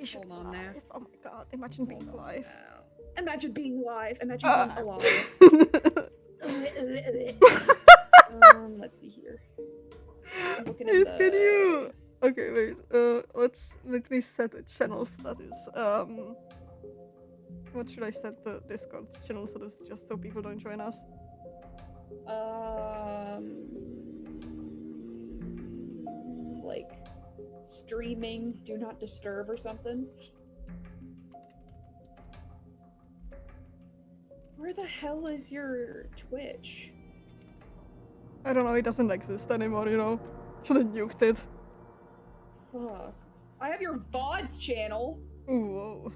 We should Hold on there. live. Oh my god, imagine being live. Imagine being live. Imagine being alive. Let's see here. I'm looking at Wait, can you... Okay, wait. Let me set a channel status. What should I set the Discord channel status just so people don't join us? Like streaming, do not disturb or something. Where the hell is your Twitch? I don't know, it doesn't exist anymore, you know? Should've nuked it. Fuck. I have your VODs channel! Whoa.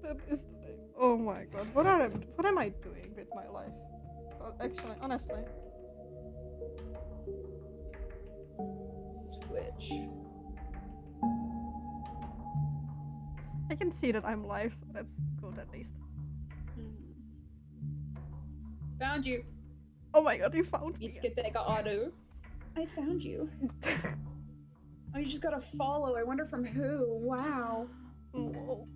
That is the name. Oh my god, what am I doing with my life? Actually, honestly. Twitch. I can see that I'm live, so that's good at least. Found you. Oh my god, you found me. I found you. Oh, you just got a follow. I wonder from who. Wow. Whoa.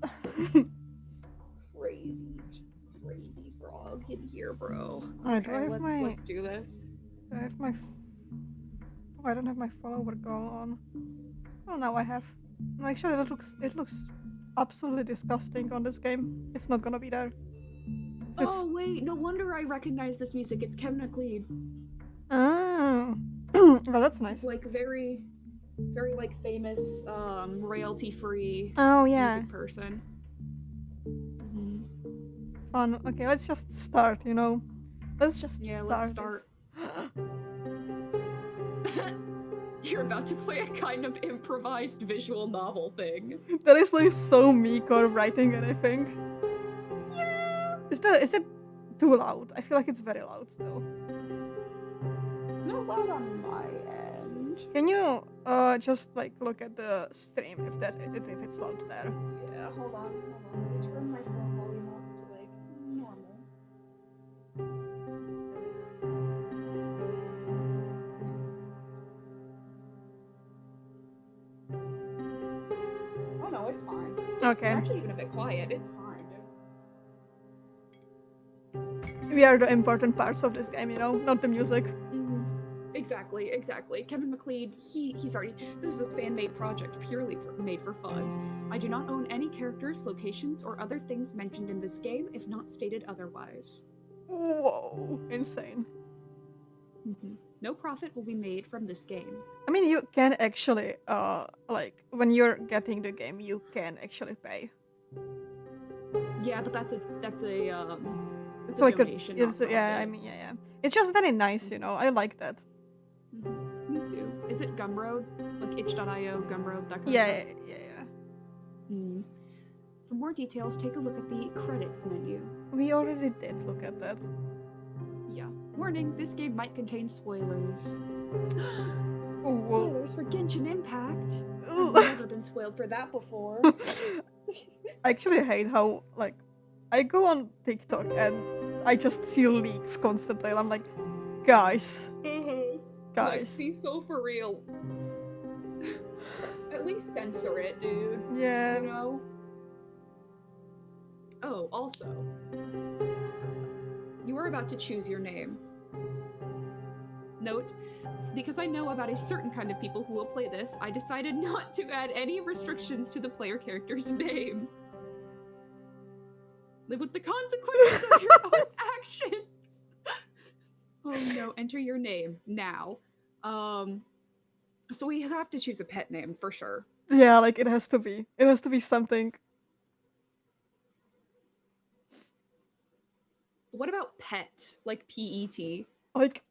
Crazy frog in here, bro. Okay, Okay, let's do this. Do I have my... Oh, I don't have my follower goal on. Oh, now I have. No, actually, it looks absolutely disgusting on this game. It's not gonna be there. Oh wait, no wonder I recognize this music. It's Kevin MacLeod. Oh. Well, that's nice. Like very like famous royalty-free music person. Fun. Okay, let's just start, you know. Let's just start. Let's start. You're about to play a kind of improvised visual novel thing. That is like so Miko writing anything. Yeah. Is it too loud? I feel like it's very loud still. It's not loud on my end. Can you just like look at the stream if it's loud there? Yeah, hold on. Let me turn my phone volume up to like normal. Oh no, it's fine. Okay. It's actually even a bit quiet. It's fine. We are the important parts of this game, you know, not the music. Exactly. Kevin MacLeod, he's already... This is a fan-made project, purely made for fun. I do not own any characters, locations, or other things mentioned in this game, if not stated otherwise. Whoa, insane. No profit will be made from this game. I mean, you can actually, like, when you're getting the game, you can actually pay. Yeah, but that's a It's like donation, yeah. It's just very nice, you know. I like that. Me too. Is it Gumroad? Like itch.io, Gumroad, that kind of stuff? Yeah. For more details, take a look at the credits menu. We already did look at that. Yeah. Warning, this game might contain spoilers. Ooh, spoilers for Genshin Impact. I've never been spoiled for that before. I actually hate how, like, I go on TikTok and I just see leaks constantly and I'm like, guys. Like, see, so for real. At least censor it, dude. Yeah. You know? Oh, also. You are about to choose your name. Note, because I know about a certain kind of people who will play this, I decided not to add any restrictions to the player character's name. Live with the consequences of your own actions! Oh no, enter your name, now. So we have to choose a pet name, for sure. Yeah, like, it has to be. It has to be something. What about pet? Like P-E-T? Like...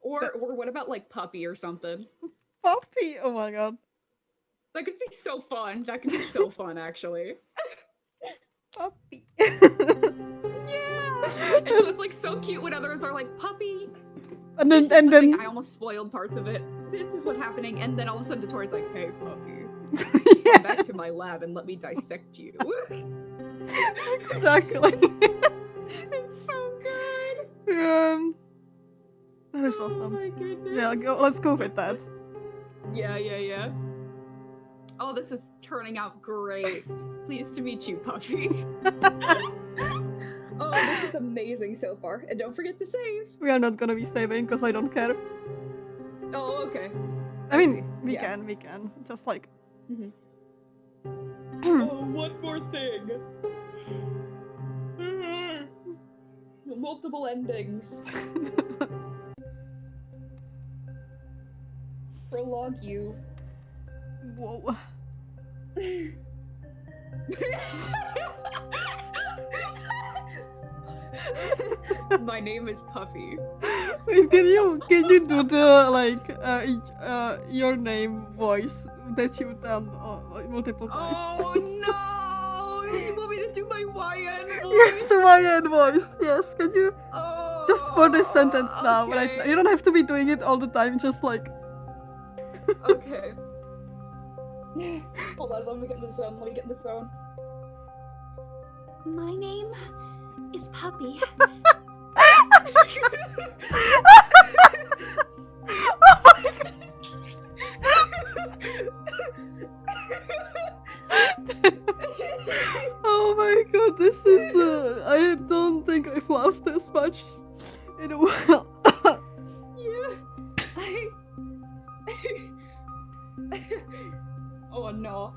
Or what about, like, puppy or something? Puppy? Oh my god. That could be so fun. That could be so fun, actually. Puppy. Yeah! And so it's, like, so cute when others are like, puppy! And then I almost spoiled parts of it. This is what's happening, and then all of a sudden Dottore like, hey, puppy. Yeah. Come back to my lab and let me dissect you. Exactly. It's so good. That is Oh awesome. my goodness. Yeah, let's go with that. Yeah. Oh, this is turning out great. Pleased to meet you, Puffy. Oh, this is amazing so far. And don't forget to save. We are not gonna be saving because I don't care. Oh, okay. I mean, see. we Yeah. can. Just like. Oh, one more thing. Multiple endings. Prologue you. Whoa. My name is Puffy. Wait, can you do the your name voice that you've done multiple times? Oh no! You want me to do my YN voice? Yes, YN voice. Yes, can you just for this sentence now? Okay. Right? You don't have to be doing it all the time. Just like. Okay. Hold on, let me get in the zone. My name is Puppy. Oh my god, this is I don't think I've laughed this much in a while. Yeah. Oh no.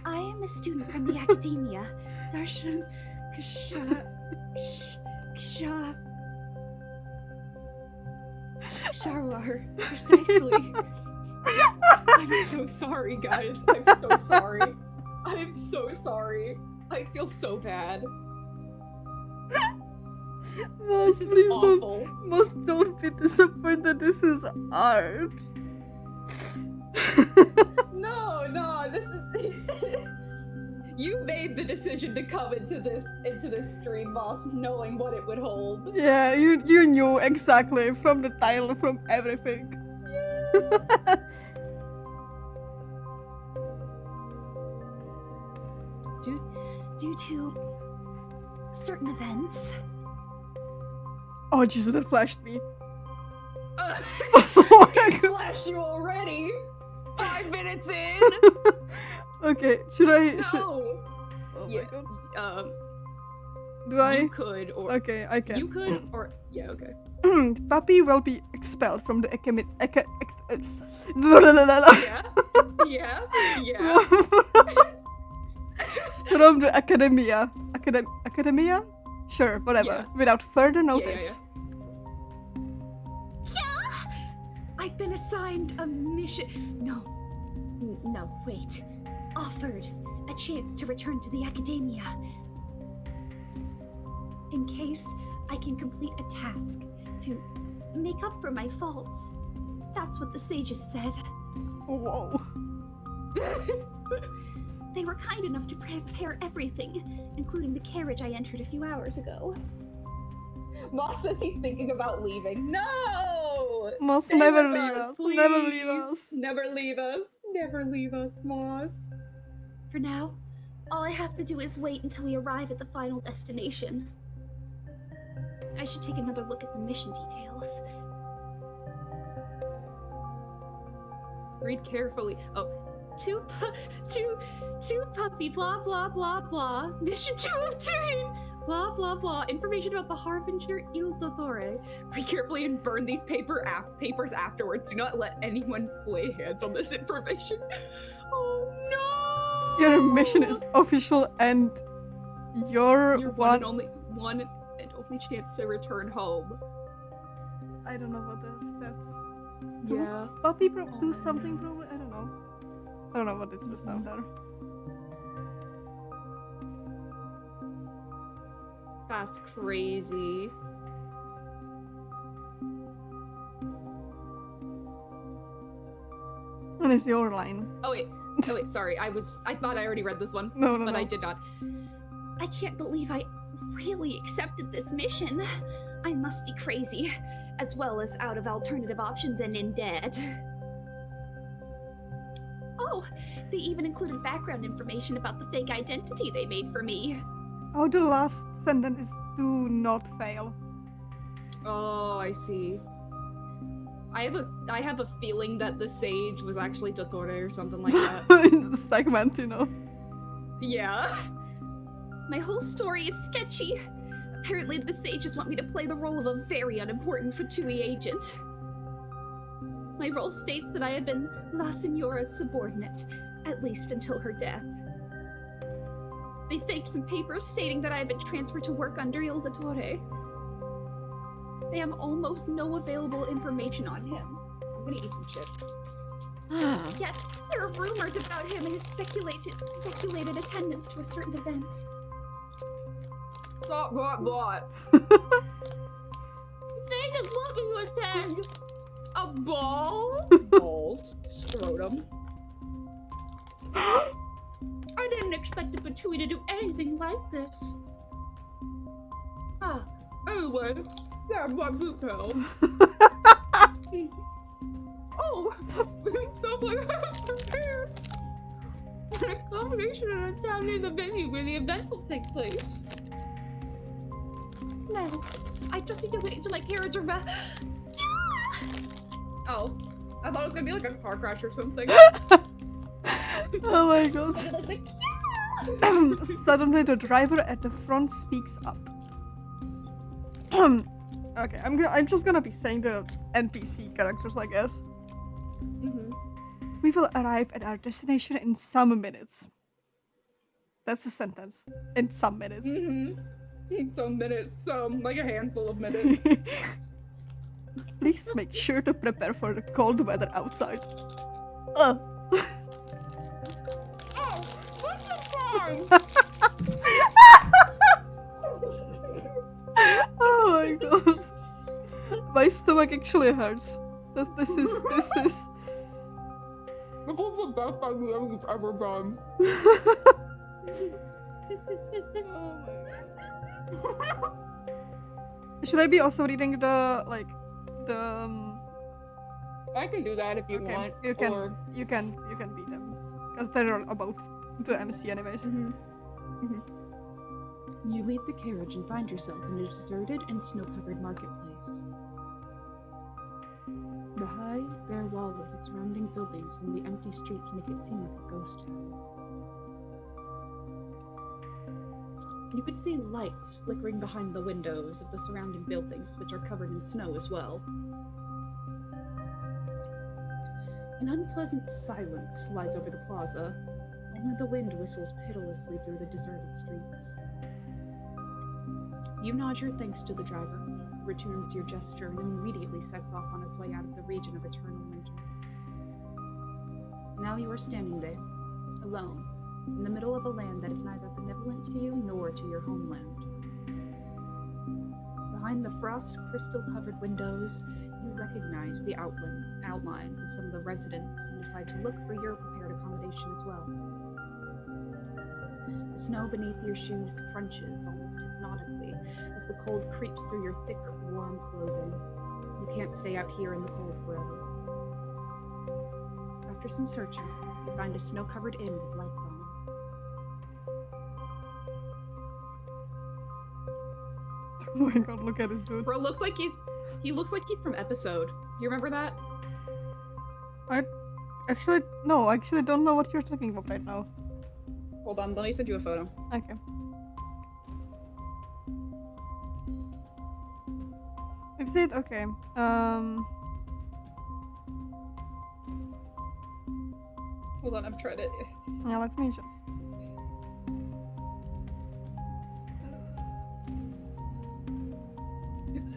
I am a student from the academia. Darshan Sharwar, precisely. I'm so sorry, guys. I'm so sorry. I'm so sorry. I feel so bad. Moss, This is please awful. don't be disappointed. This is art. No, this is. You made the decision to come into this stream, Moss, knowing what it would hold. Yeah, you knew exactly from the title, from everything. Due to certain events. Oh Jesus, that flashed me. I flashed you already. 5 minutes in. Okay, should I? No. Oh Yeah. my god. Do You I? could, or Okay, I can. you could, or yeah, okay. Puppy will be expelled from the Yeah. from the academia. Academia? Sure, whatever. Yeah. Without further Yeah. notice. I've been assigned a mission. No, wait. Offered a chance to return to the academia. In case I can complete a task to make up for my faults. That's what the sages said. Whoa. They were kind enough to prepare everything, including the carriage I entered a few hours ago. Moss says he's thinking about leaving. No! Must Stay never with leave us, us. please. Never leave us. Never leave us. Never leave us, Moss. For now, all I have to do is wait until we arrive at the final destination. I should take another look at the mission details. Read carefully. Oh, Two puppy, blah blah blah blah. Mission to obtain, blah blah blah. Information about the Harbinger Dottore. Read carefully and burn these papers afterwards. Do not let anyone lay hands on this information. Oh no! Your mission is official and your one and only chance to return home. I don't know what that's. Yeah. Puppy do something probably. I don't know. I don't know what it's just down there. That's crazy. And it's your line. Oh wait, sorry. I thought I already read this one. No, but I did not. I can't believe I really accepted this mission. I must be crazy, as well as out of alternative options and in debt. Oh, they even included background information about the fake identity they made for me. Oh, the last sentence is do not fail. Oh, I see. I have a feeling that the sage was actually Dottore or something like that. It's a segment, you know. Yeah. My whole story is sketchy. Apparently, the sages want me to play the role of a very unimportant Fatui agent. My role states that I have been La Signora's subordinate, at least until her death. They faked some papers stating that I have been transferred to work under Il Dottore. They have almost no available information on him. I'm gonna eat some chips. Yet, there are rumors about him and his speculated attendance to a certain event. What? Sages want me to attend! A ball? Balls. Scrotum. I didn't expect the Fatui to do anything like this. Anyway, yeah, my boot pal. Oh, stuff like that prepared. An accommodation in a town near the venue where the event will take place. No, I just need to wait until my carriage arrives. Oh, I thought it was gonna be like a car crash or something. Oh my god. Suddenly the driver at the front speaks up. Okay, I'm just gonna be saying the NPC characters, I guess. Mm-hmm. We will arrive at our destination in some minutes. That's a sentence. In some minutes. Mm-hmm. Some minutes, like a handful of minutes. Please make sure to prepare for the cold weather outside. Oh, What's the time? Oh my god. My stomach actually hurts. This is. This is the best idea we've ever done. Should I be also reading the I can do that if you okay, want. you can Or... you can read them because they're about the MC anyways. You leave the carriage and find yourself in a deserted and snow-covered marketplace. The high, bare wall of the surrounding buildings and the empty streets make it seem like a ghost town. You could see lights flickering behind the windows of the surrounding buildings, which are covered in snow as well. An unpleasant silence lies over the plaza. Only the wind whistles pitilessly through the deserted streets. You nod your thanks to the driver, returns your gesture, and immediately sets off on his way out of the region of eternal winter. Now you are standing there, alone, in the middle of a land that is neither benevolent to you nor to your homeland. Behind the frost-crystal-covered windows, you recognize the outlines of some of the residents and decide to look for your prepared accommodation as well. The snow beneath your shoes crunches almost hypnotically as the cold creeps through your thick, warm clothing. You can't stay out here in the cold forever. After some searching, you find a snow-covered inn with lights on. Oh my god, look at this dude. Bro, he looks like he's from Episode. You remember that? I actually don't know what you're talking about right now. Hold on, let me send you a photo. Okay. Is it? Okay. Hold on, I'm trying to... Yeah, let me just...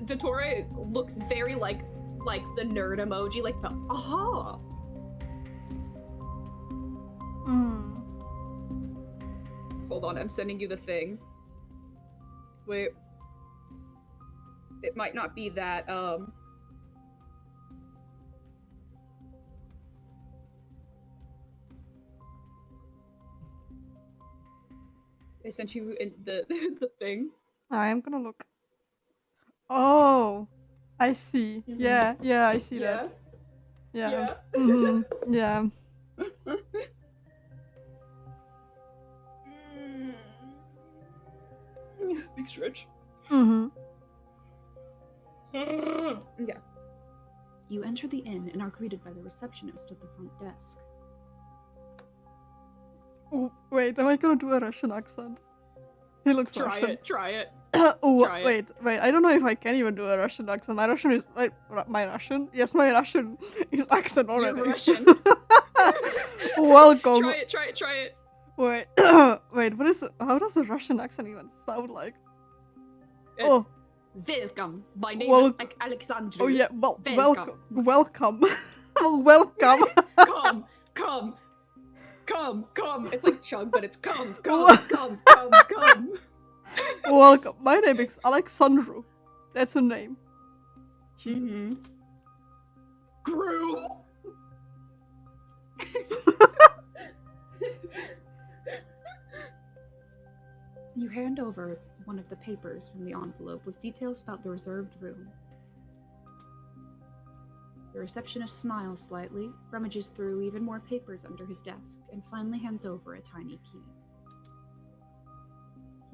Dottore looks very like the nerd emoji, like the aha. Hold on, I'm sending you the thing. Wait. It might not be that, I sent you in the the thing. I'm gonna look. Oh, I see. Mhm. Yeah, I see that. Yeah. Yeah. Big stretch. Mm-hmm. Yeah. You enter the inn and are greeted by the receptionist at the front desk. Oh, wait, am I gonna do a Russian accent? He looks Try Russian. it. Try it. Oh, Try it. wait. I don't know if I can even do a Russian accent. My Russian is like my Russian. Yes, my Russian is accent already. You're Russian. Welcome. Try it. Try it. Try it. Wait, wait. How does a Russian accent even sound like? It- Oh, Welcome. My name Well- is Alexandru. oh yeah. Welcome. Welcome. Welcome. Come. Come. Come. Come. It's like chug, but it's come. Come. Come. Come. Come. Welcome. My name is Alexandru. That's her name. Jesus. Mm-hmm. Gru. You hand over one of the papers from the envelope with details about the reserved room. The receptionist smiles slightly, rummages through even more papers under his desk, and finally hands over a tiny key.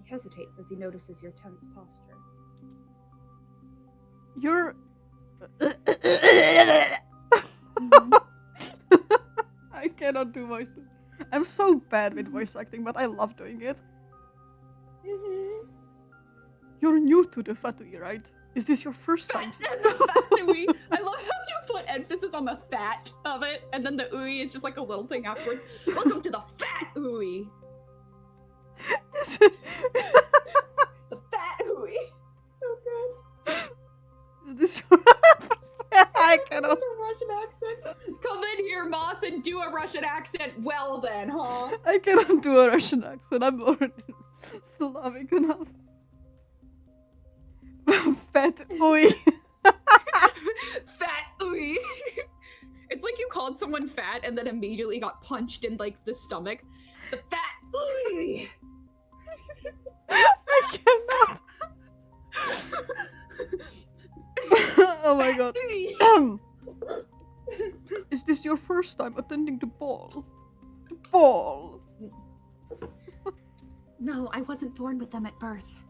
He hesitates as he notices your tense posture. You're. I cannot do voices. I'm so bad with voice acting, but I love doing it. You're new to the Fatui, right? Is this your first time? The fatui. I love how you put emphasis on the fat of it, and then the ooey is just like a little thing afterwards. Welcome to the fat ooey. The fat ooey. So good. Is this your first time? I That's cannot. a Russian accent. Come in here, Moss, and do a Russian accent. Well then, huh? I cannot do a Russian accent. I'm already Slavic enough. Fat oi. Fat ooey. It's like you called someone fat and then immediately got punched in like the stomach. The fat ooey. I cannot. Oh my god. Ooey. Is this your first time attending the ball? The ball. No, I wasn't born with them at birth.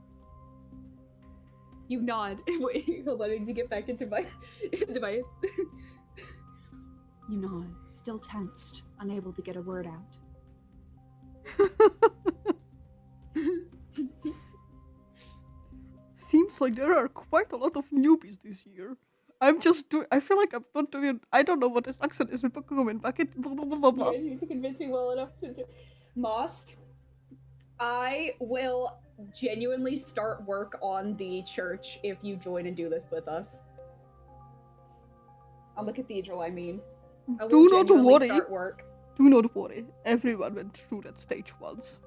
You nod. Wait, hold on, I need to get back into my You nod, still tensed, unable to get a word out. Seems like there are quite a lot of newbies this year. I'm just doing. I feel like I'm not doing. I don't know what this accent is. Blah blah blah blah. You need to convince me well enough to do. Moss, I will genuinely start work on the church if you join and do this with us. On the cathedral, I mean. I will Do not genuinely worry. Start work. Do not worry. Everyone went through that stage once.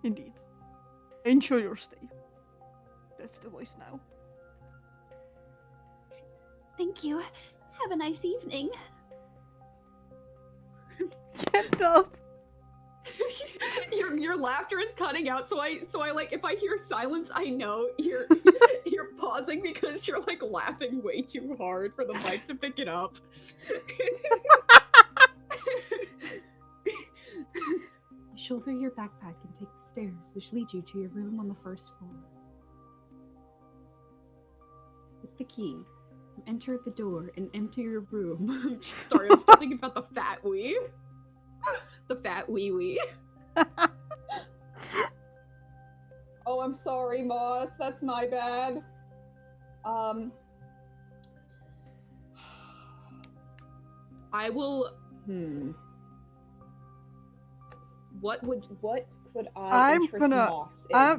Indeed. Enjoy your stay. That's the voice now. Thank you. Have a nice evening. Get up. Your laughter is cutting out, so I like if I hear silence, I know you're pausing because you're like laughing way too hard for the mic to pick it up. You shoulder your backpack and take the stairs, which lead you to your room on the first floor. With the key, you enter the door and enter your room. Sorry, I'm still thinking about the fat wee. The fat wee wee. Oh, I'm sorry, Moss. That's my bad. I will. What could I I'm interest gonna-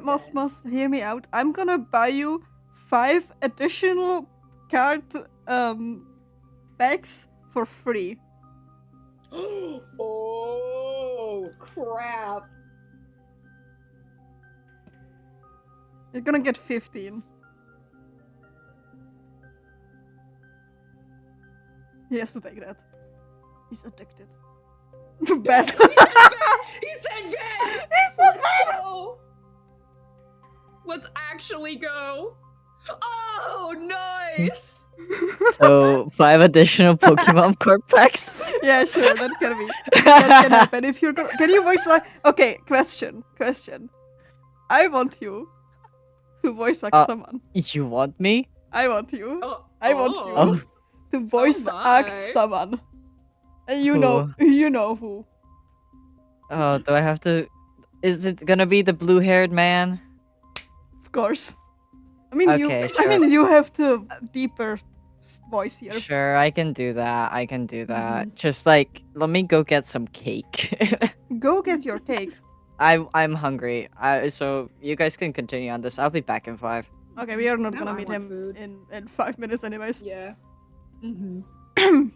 Moss in? Must hear me out. I'm gonna buy you 5 additional card packs for free. Oh crap! You're gonna get 15. He has to take that. He's addicted. Bad. He said bad! He said bad! He said bad! Oh. Let's actually go. Oh, nice! So 5 additional Pokemon card packs. Yeah, sure, that can be. That can happen. If you're can you voice like okay, question. I want you to voice act Uh, someone. You want me? I want you. Oh, I want Oh. you to voice act my. someone. And Who? you know who. Oh, do I have to? Is it gonna be the blue-haired man? Of course. I mean, Okay, I sure. mean, you have to deeper voice here. Sure, I can do that. I can do that. Mm-hmm. Just like, let me go get some cake. Go get your cake. I'm hungry. So you guys can continue on this. I'll be back in 5. Okay, we are not Now gonna I meet want him food. in 5 minutes, anyways. Yeah. Mm-hmm.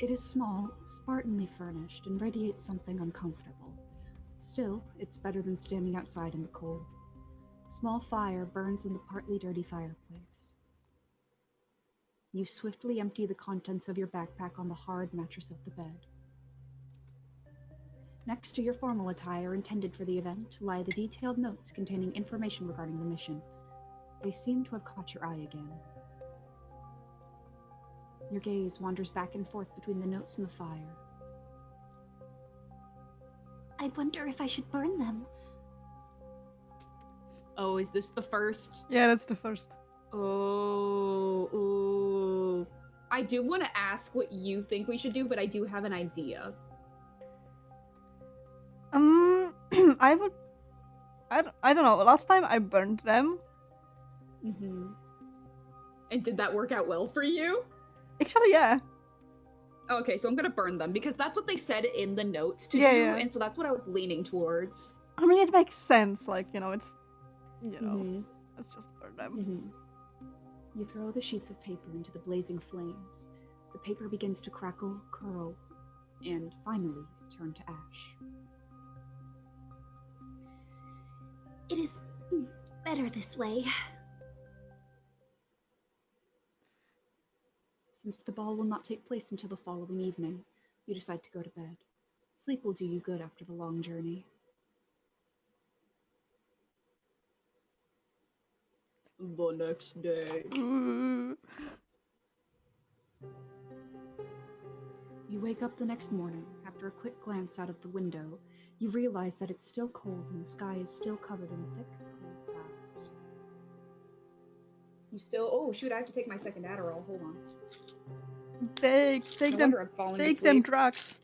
It is small, spartanly furnished, and radiates something uncomfortable. Still, it's better than standing outside in the cold. A small fire burns in the partly dirty fireplace. You swiftly empty the contents of your backpack on the hard mattress of the bed. Next to your formal attire intended for the event lie the detailed notes containing information regarding the mission. They seem to have caught your eye again. Your gaze wanders back and forth between the notes and the fire. I wonder if I should burn them. Oh, is this the first? Yeah, that's the first. Oh, ooh. I do want to ask what you think we should do, but I do have an idea. I would. I don't know. Last time I burned them. Mm-hmm. And did that work out well for you? Actually, yeah. Okay, so I'm gonna burn them because that's what they said in the notes to Yeah, do, yeah. and so that's what I was leaning towards. I mean, it makes sense. Like, it's, Mm-hmm. let's just burn them. Mm-hmm. You throw the sheets of paper into the blazing flames. The paper begins to crackle, curl, and finally turn to ash. It is better this way. Since the ball will not take place until the following evening, you decide to go to bed. Sleep will do you good after the long journey. The next day. Ooh. You wake up the next morning. After a quick glance out of the window, you realize that it's still cold and the sky is still covered in thick, cold clouds. You still? Oh shoot! I have to take my second Adderall. Hold on. Take No them. wonder I'm falling Take asleep. them drugs.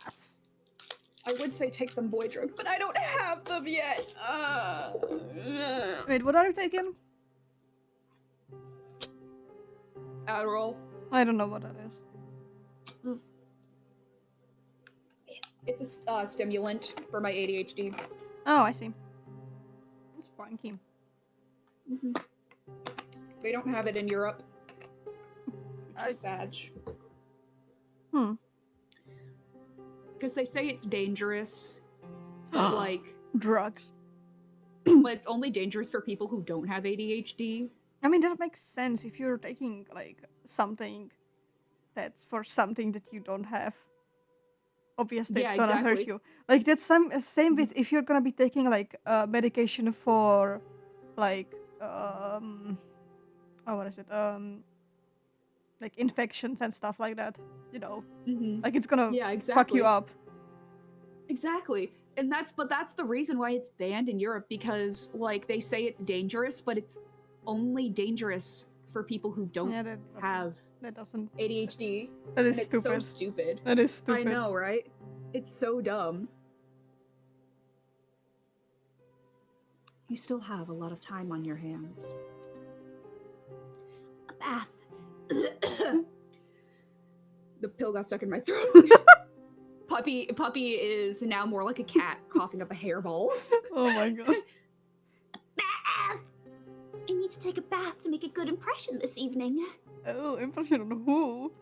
Yes. I would say take them boy drugs, but I don't have them yet. Wait, what are you taking? Adderall. I don't know what that is. It's a stimulant for my ADHD. Oh, I see. It's funky. Mm-hmm. They don't have it in Europe. I- It's sad. Hmm. Because they say it's dangerous, but like, Drugs. but it's only dangerous for people who don't have ADHD. I mean, that makes sense if you're taking like something that's for something that you don't have. Obviously, Yeah, it's gonna hurt exactly. you. Like that's same with if you're gonna be taking like medication for like oh, what is it like infections and stuff like that. Mm-hmm. Like it's gonna Yeah, exactly. fuck you up. Exactly. And that's the reason why it's banned in Europe, because like they say it's dangerous, but it's only dangerous for people who don't Yeah, have that doesn't. ADHD. That is And it's stupid. so stupid. That is stupid. I know, right? It's so dumb. You still have a lot of time on your hands. A bath. The pill got stuck in my throat. Puppy is now more like a cat coughing up a hairball. Oh my god. Bath! I need to take a bath to make a good impression this evening. Oh, impression on who?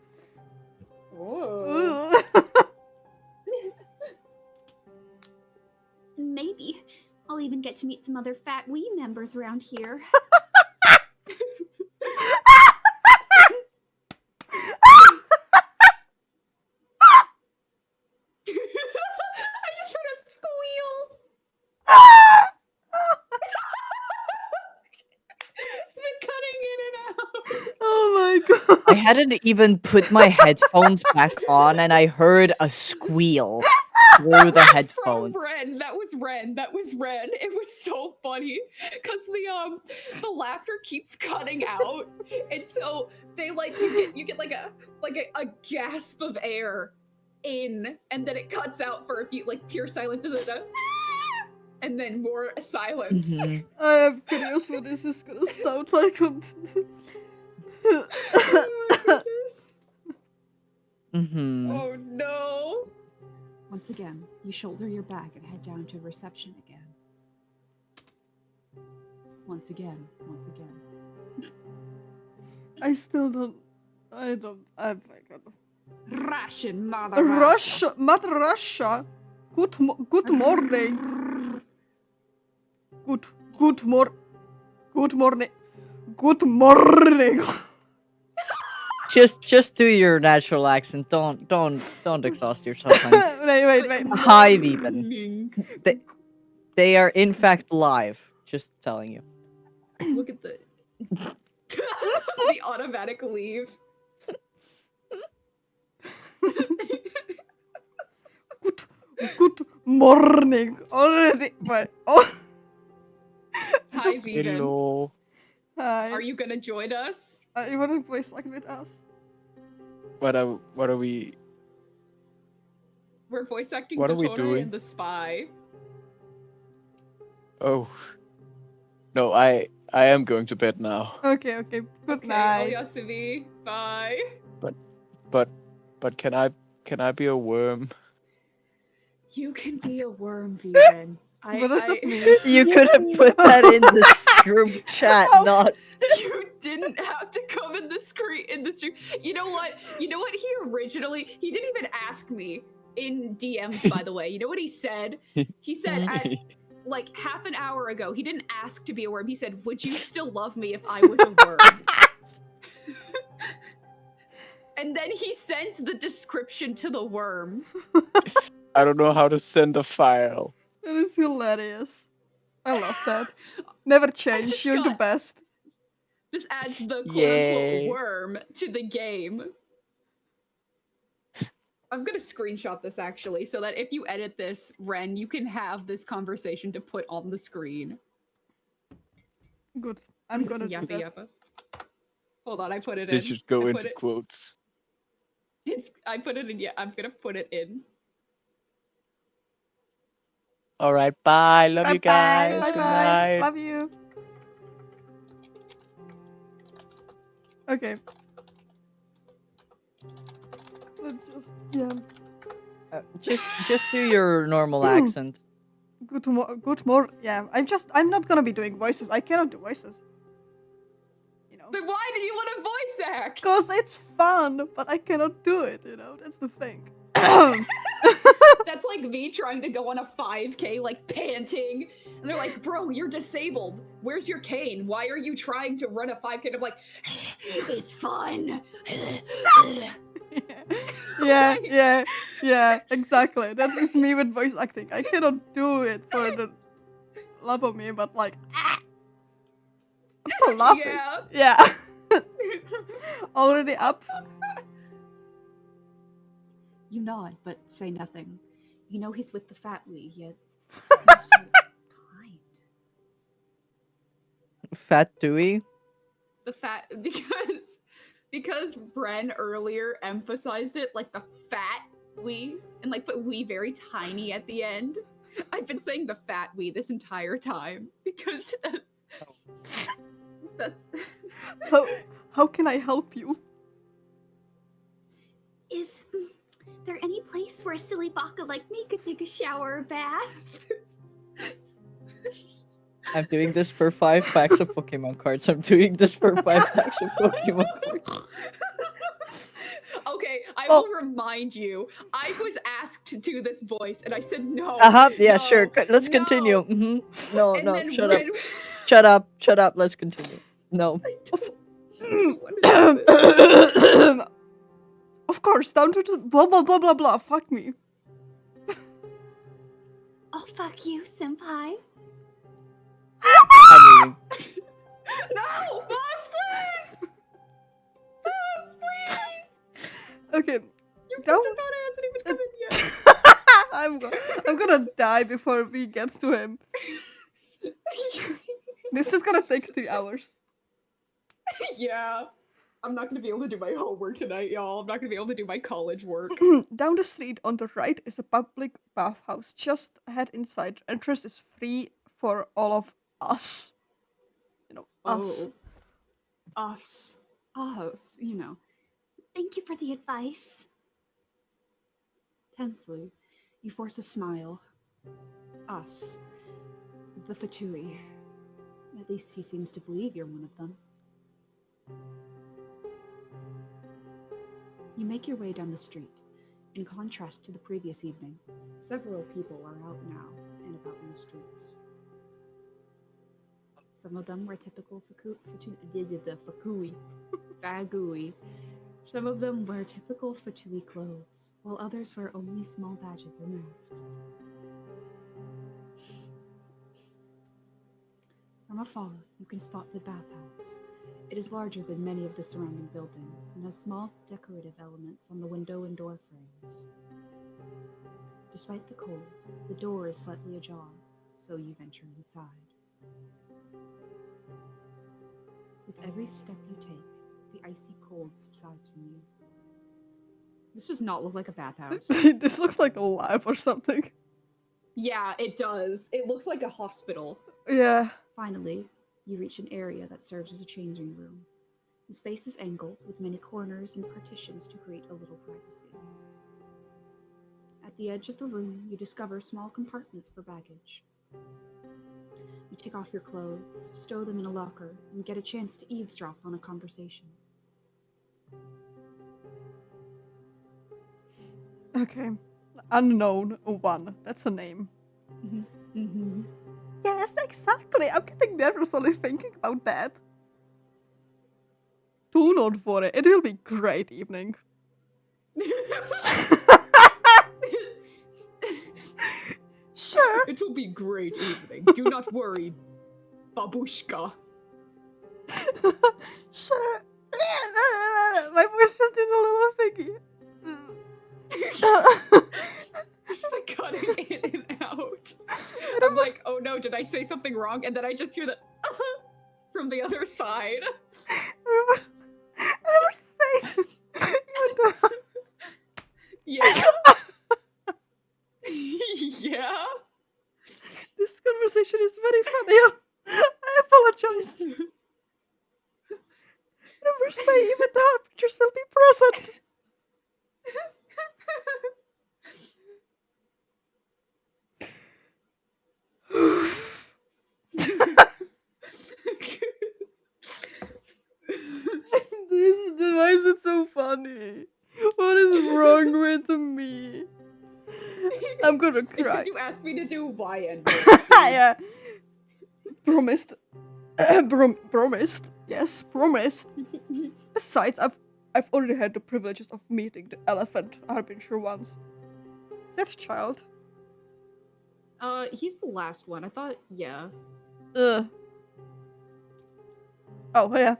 Whoa. Ooh. Maybe I'll even get to meet some other fat Wii members around here. I just heard a squeal. The cutting in and out. Oh my god. I hadn't even put my headphones back on and I heard a squeal. through the From headphone. Ren. That was Ren. That was Ren. It was so funny because the laughter keeps cutting out, and so they like you get like a gasp of air in, and then it cuts out for a few like pure silence, and then more silence. Mhm. I am curious what this is gonna sound like. Oh my goodness. Mhm. Oh no. Once again, you shoulder your bag and head down to reception again. Once again, once again. I still don't. I don't. Oh my god. Russian mother. Russia, Mother Russia. Good morning. Good morning. Good morning. Just do your natural accent. Don't exhaust yourself, honey. Wait. Hive even. They are in fact live. Just telling you. Look at the the automatic leave. Good morning already. But Hi, Just- vegan. Hello. hi. Are you gonna join us? You want to voice act with us? What are we? We're voice acting What are we Dottore doing? and the spy. Oh. No, I am going to bed now. Okay. Good Okay, night. Oyasumi. Bye. But can I be a worm? You can be a worm, vegan. What does that mean? You could have put that in this group chat, not. You didn't have to come in the screen You know what? He didn't even ask me in DMs, by the way. You know what he said? He said at like half an hour ago, he didn't ask to be a worm. He said, "Would you still love me if I was a worm?" And then he sent the description to the worm. I don't know how to send a file. That is hilarious. I love that. Never change. just You're the got- best. This adds the quote-unquote Yay. worm to the game. I'm gonna screenshot this actually, so that if you edit this, Ren, you can have this conversation to put on the screen. Good. I'm gonna do Yappa that. yappa. Hold on, I put it This in. should go I put into it. quotes. I put it in. Yeah, I'm gonna put it in. All right, bye. Love you guys. Bye Good bye. night. Love you. Okay. Let's just Just do your normal accent. good more. Yeah. I'm not gonna be doing voices. I cannot do voices. You know. Then why did you want to voice act? Because it's fun, but I cannot do it, you know? That's the thing. That's like me trying to go on a 5K, like panting. And they're like, bro, you're disabled. Where's your cane? Why are you trying to run a 5K? And I'm like, it's fun. yeah, exactly. That is me with voice acting. I cannot do it for the love of me, but like, I'm still laughing. Yeah. Yeah. Already up? You nod, but say nothing. You know he's with the fat wee, yet seems so kind. Fat Dewey. The fat because Bren earlier emphasized it like the fat we and like put we very tiny at the end. I've been saying the fat we this entire time because that's How can I help you? Is there any place where a silly baka like me could take a shower or bath? I'm doing this for 5 packs of Pokemon cards. I'm doing this for 5 packs of Pokemon cards. Okay, I Oh. will remind you. I was asked to do this voice, and I said no. Yeah, no, sure. Let's no. continue. No, And no, then shut up. when- Shut up. Let's continue. No. I don't want to do this. Of course, down to just blah blah blah blah blah. Fuck me. Oh, fuck you, senpai. I'm leaving. No, boss, please. Boss, please. Okay. Your Don't- pizza thought I hasn't even come in yet. I'm gonna die before we get to him. This is gonna take 3 hours. Yeah. I'm not gonna be able to do my homework tonight, y'all. I'm not gonna be able to do my college work. Down the street on the right is a public bathhouse. Just head inside. Entrance is free for all of us. You know, us. Oh. Us, you know. Thank you for the advice. Tensely, you force a smile. Us. The Fatui. At least he seems to believe you're one of them. You make your way down the street. In contrast to the previous evening, several people are out now and about in the streets. Some of them were typical Fagui. Some of them wear typical Fatui clothes, while others wear only small badges or masks. From afar, you can spot the bathhouse. It is larger than many of the surrounding buildings and has small decorative elements on the window and door frames. Despite the cold, the door is slightly ajar, so you venture inside. With every step you take, the icy cold subsides from you. This does not look like a bathhouse. This looks like a lab or something. Yeah, it does. It looks like a hospital. Yeah. Finally, you reach an area that serves as a changing room. The space is angled with many corners and partitions to create a little privacy. At the edge of the room, you discover small compartments for baggage. You take off your clothes, stow them in a locker, and get a chance to eavesdrop on a conversation. Okay. Unknown 1. That's a name. Mm-hmm. Yes, exactly. I'm getting nervous only thinking about that. Do not worry. It will be great evening. Sure. It will be great evening. Do not worry, babushka. Sure. My voice just did a little thingy. Just like cutting in and out. I'm like, oh no, did I say something wrong? And then I just hear the from the other side. Never say. Yeah. Yeah. This conversation is very funny. I apologize. Never say even the arbiters will be present. Why is it so funny? What is wrong with me? I'm gonna It's cry. because you asked me to do YN. Yeah. Promised. Promised. Yes, promised. Besides, I've already had the privileges of meeting the elephant harbinger once. Is that child? He's the last one. I thought, yeah. Oh, yeah.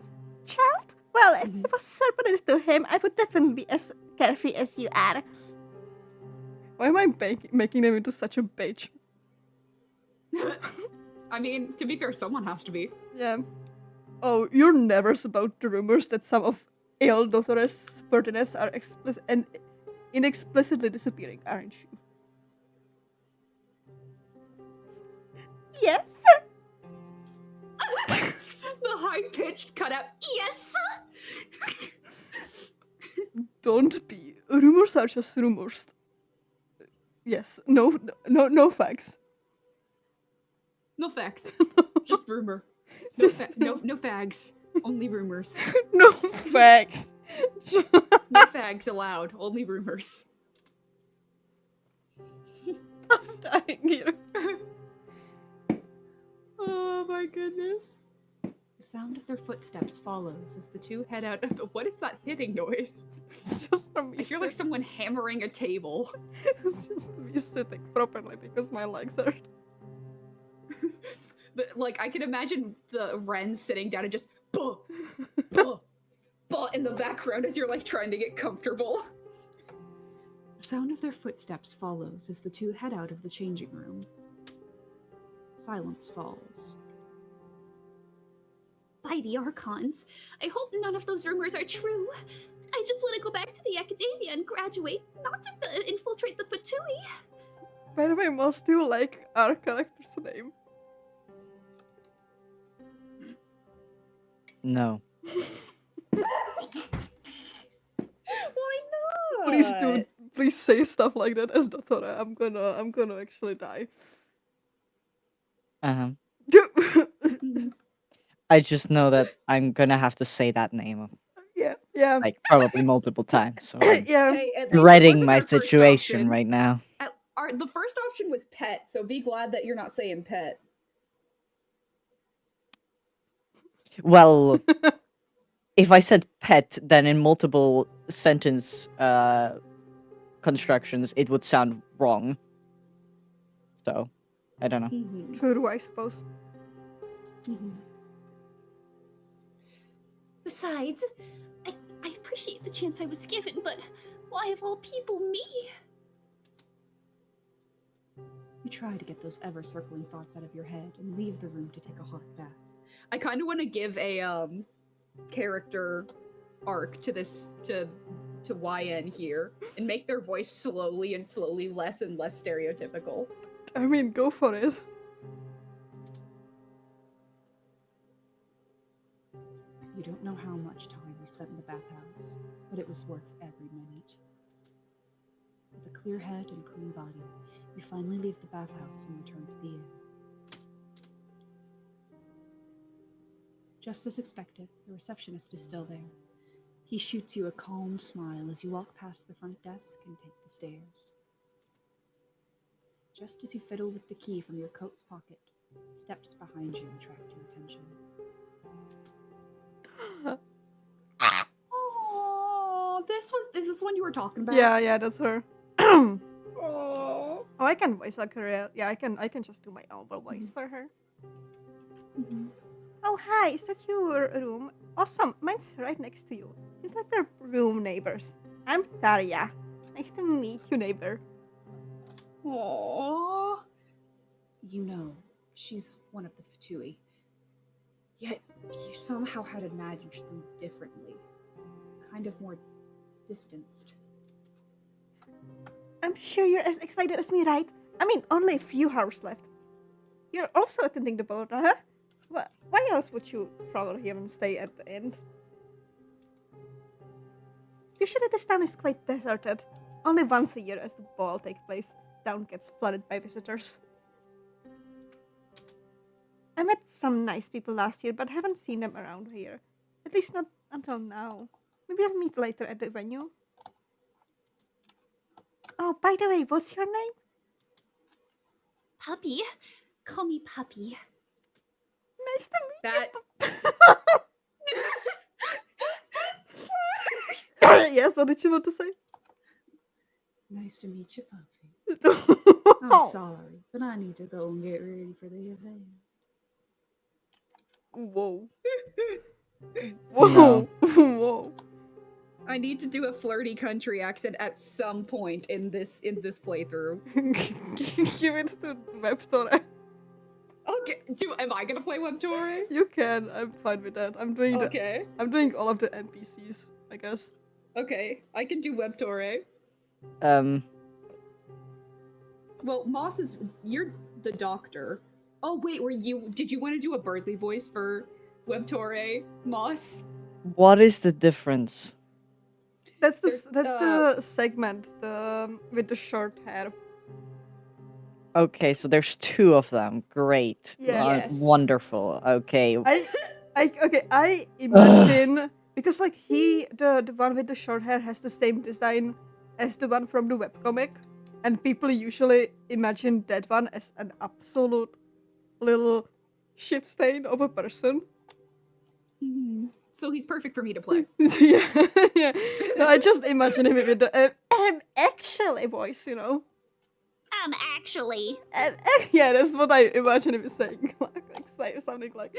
Child? Well, if it was subordinate to him, I would definitely be as carefree as you are. Why am I making them into such a bitch? I mean, to be fair, someone has to be. Yeah. Oh, you're nervous about the rumors that some of Dottore's pertinence are explicit and inexplicitly disappearing, aren't you? Yes. The high-pitched cutout. Yes. Don't be. Rumors are just rumors. Yes. No facts. No facts. Just rumor. No fags. Only rumors. No facts. No fags allowed. Only rumors. I'm dying here. Oh my goodness. The sound of their footsteps follows as the two Head out of the. What is that hitting noise? It's just me. I hear like someone hammering a table. It's just me sitting properly because my legs hurt. Like I can imagine the wren sitting down and just buh, buh, buh in the background as you're like trying to get comfortable. The sound of their footsteps follows as the two head out of the changing room. Silence falls. By the Archons, I hope none of those rumors are true. I just want to go back to the academia and graduate, not to infiltrate the Fatui. By the way, Moss, do you like our character's name? No. Why not? Please say stuff like that as Dottore. I'm gonna actually die. Um, I just know that I'm gonna have to say that name yeah. like probably multiple times. So I'm Yeah. Hey, at least it dreading wasn't my our first situation option. right now. The first option was pet, so be glad that you're not saying pet. Well, if I said pet, then in multiple sentence constructions, it would sound wrong. So, I don't know. Mm-hmm. True, I suppose. Besides, I appreciate the chance I was given, but why of all people me? You try to get those ever-circling thoughts out of your head and leave the room to take a hot bath. I kind of want to give a character arc to this to YN here and make their voice slowly less and less stereotypical. I mean, go for it. You don't know how much time you spent in the bathhouse, but it was worth every minute. With a clear head and clean body, you finally leave the bathhouse and return to the inn. Just as expected, the receptionist is still there. He shoots you a calm smile as you walk past the front desk and take the stairs. Just as you fiddle with the key from your coat's pocket, steps behind you attract your attention. Oh, this is the one you were talking about. Yeah, that's her. Oh, Oh. I can voice like her. Yeah, I can just do my own voice for her. Oh, hi, is that your room? Awesome, mine's right next to you. Seems like we're room neighbors. I'm Daria. Nice to meet you, neighbor. Aww. You know, she's one of the Fatui. Yet, you somehow had imagined them differently. Kind of more distanced. I'm sure you're as excited as me, right? I mean, only a few hours left. You're also attending the ball, huh? Why else would you follow here and stay at the end? Usually this town is quite deserted. Only once a year as the ball takes place, town gets flooded by visitors. I met some nice people last year, but haven't seen them around here. At least not until now. Maybe I'll meet later at the venue. Oh, by the way, what's your name? Puppy? Call me Puppy. Nice to meet That you. Yes, what did you want to say? Nice to meet you, Puppy. I'm Oh. sorry, but I need to go and get ready for the event. Whoa. No. Whoa. I need to do a flirty country accent at some point in this playthrough. Give it to Dottore. Okay, am I gonna play Dottore? You can. I'm fine with that. I'm doing Okay, I'm doing all of the NPCs, I guess. okay, I can do Dottore. Well, Moss you're the doctor. Oh wait, did you want to do a Birdly voice for Dottore, Moss? What is the difference? That's There's, the segment, with the short hair. Okay, so there's two of them. Great. Yeah. Yes. Wonderful. Okay. I imagine because like the one with the short hair has the same design as the one from the webcomic, and people usually imagine that one as an absolute little shit stain of a person. So he's perfect for me to play. yeah, yeah. No, I just imagine him with the actually voice, you know. Actually. Yeah, that's what I imagine him saying. like say something like.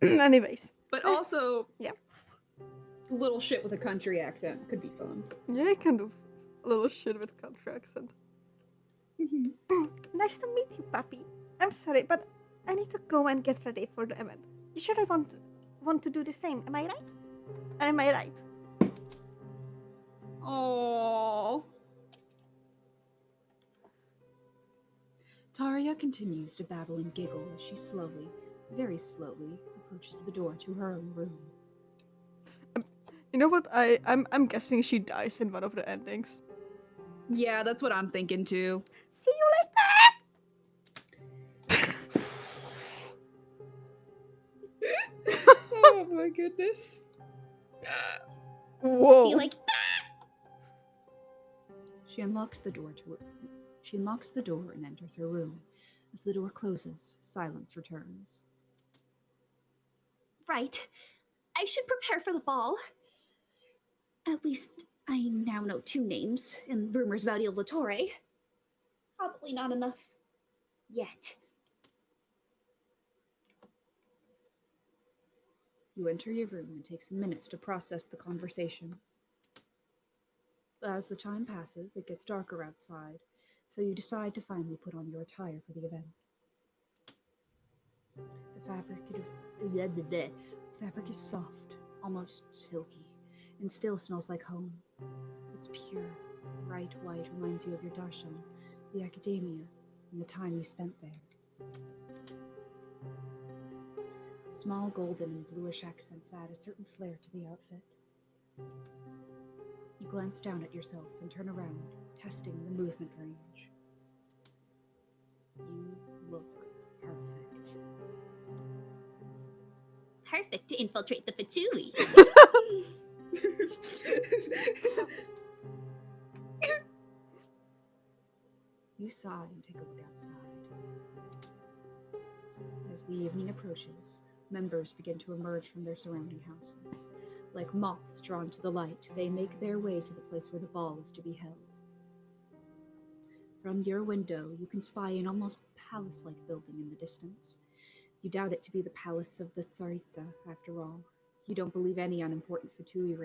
Anyways. But also, Yeah. little shit with a country accent could be fun. Yeah, kind of. A little shit with country accent. Nice to meet you, puppy. I'm sorry, but I need to go and get ready for the event. You sure I want to do the same? Am I right? Am I right? Oh. Taria continues to babble and giggle as she slowly, very slowly, approaches the door to her own room. You know what? I'm guessing she dies in one of the endings. Yeah, that's what I'm thinking too. See you Oh my goodness. later. Whoa. See, like, She unlocks the door and enters her room. As the door closes, silence returns. right. I should prepare for the ball. At least I now know 2 names and rumors about Il Dottore. Probably not enough yet. You enter your room and take some minutes to process the conversation. As the time passes, it gets darker outside, so you decide to finally put on your attire for the event. The fabric is soft, almost silky, and still smells like home. It's pure, bright white reminds you of your darshan, the academia, and the time you spent there. Small golden and bluish accents add a certain flair to the outfit. You glance down at yourself and turn around, testing the movement range. You look perfect. Perfect to infiltrate the Fatui. You sigh and take a look outside. As the evening approaches, members begin to emerge from their surrounding houses. Like moths drawn to the light, they make their way to the place where the ball is to be held. From your window, you can spy an almost palace-like building in the distance. You doubt it to be the palace of the Tsaritsa, after all. You don't believe any unimportant Fatui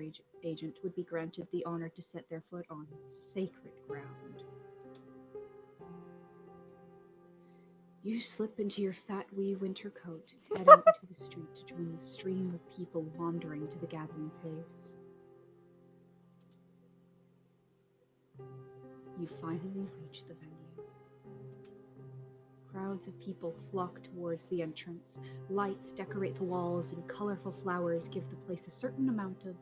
agent would be granted the honor to set their foot on sacred ground. You slip into your fat wee winter coat and head out into the street to join the stream of people wandering to the gathering place. You finally reach the venue. Crowds of people flock towards the entrance. Lights decorate the walls and colorful flowers give the place a certain amount of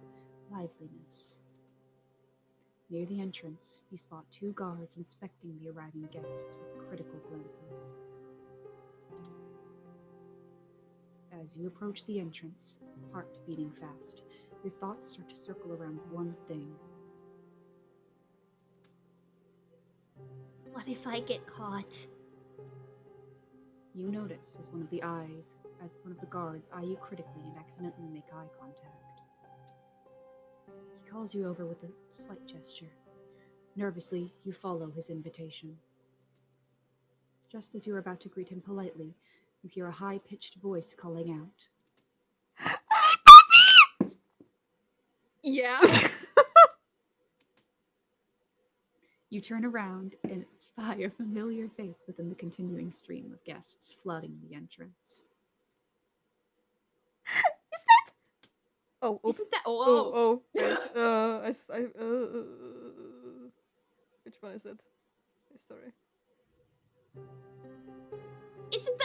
liveliness. Near the entrance, you spot 2 guards inspecting the arriving guests with critical glances. As you approach the entrance, heart beating fast, your thoughts start to circle around one thing. What if I get caught? You notice as one of the guards eye you critically and accidentally make eye contact. He calls you over with a slight gesture. Nervously, you follow his invitation. Just as you're about to greet him politely, you hear a high-pitched voice calling out. Yeah. You turn around and spy a familiar face within the continuing stream of guests flooding the entrance. Oh, oops. Isn't that Oh, which one is it? Sorry. Isn't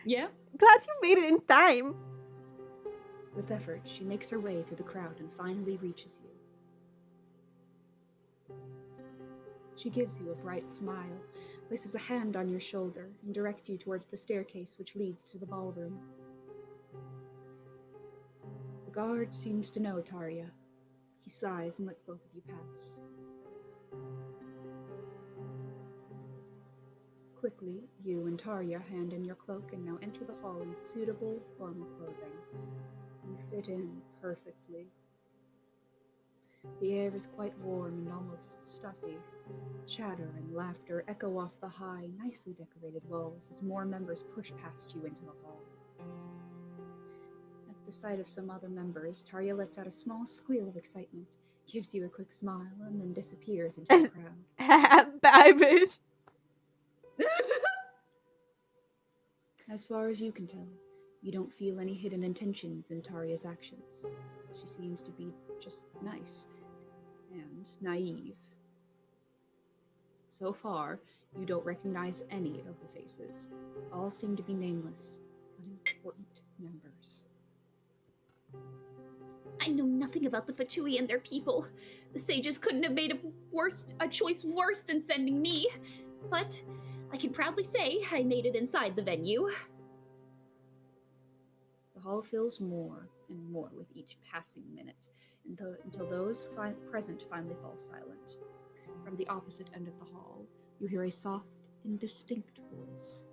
Yeah. Glad you made it in time. With effort, she makes her way through the crowd and finally reaches you. She gives you a bright smile, places a hand on your shoulder, and directs you towards the staircase which leads to the ballroom. The guard seems to know Taria. He sighs and lets both of you pass. Quickly, you and Taria hand in your cloak and now enter the hall in suitable formal clothing. You fit in perfectly. The air is quite warm and almost stuffy. Chatter and laughter echo off the high, nicely decorated walls as more members push past you into the hall. At the sight of some other members, Taria lets out a small squeal of excitement gives you a quick smile, and then disappears into the crowd. Bye, bitch. As far as you can tell, you don't feel any hidden intentions in Taria's actions. She seems to be just nice and naive. So far, you don't recognize any of the faces. All seem to be nameless, unimportant members. I know nothing about the Fatui and their people. The sages couldn't have made a choice worse than sending me. But I can proudly say I made it inside the venue. The hall fills more and more with each passing minute, until those present finally fall silent. From the opposite end of the hall, you hear a soft and distinct voice.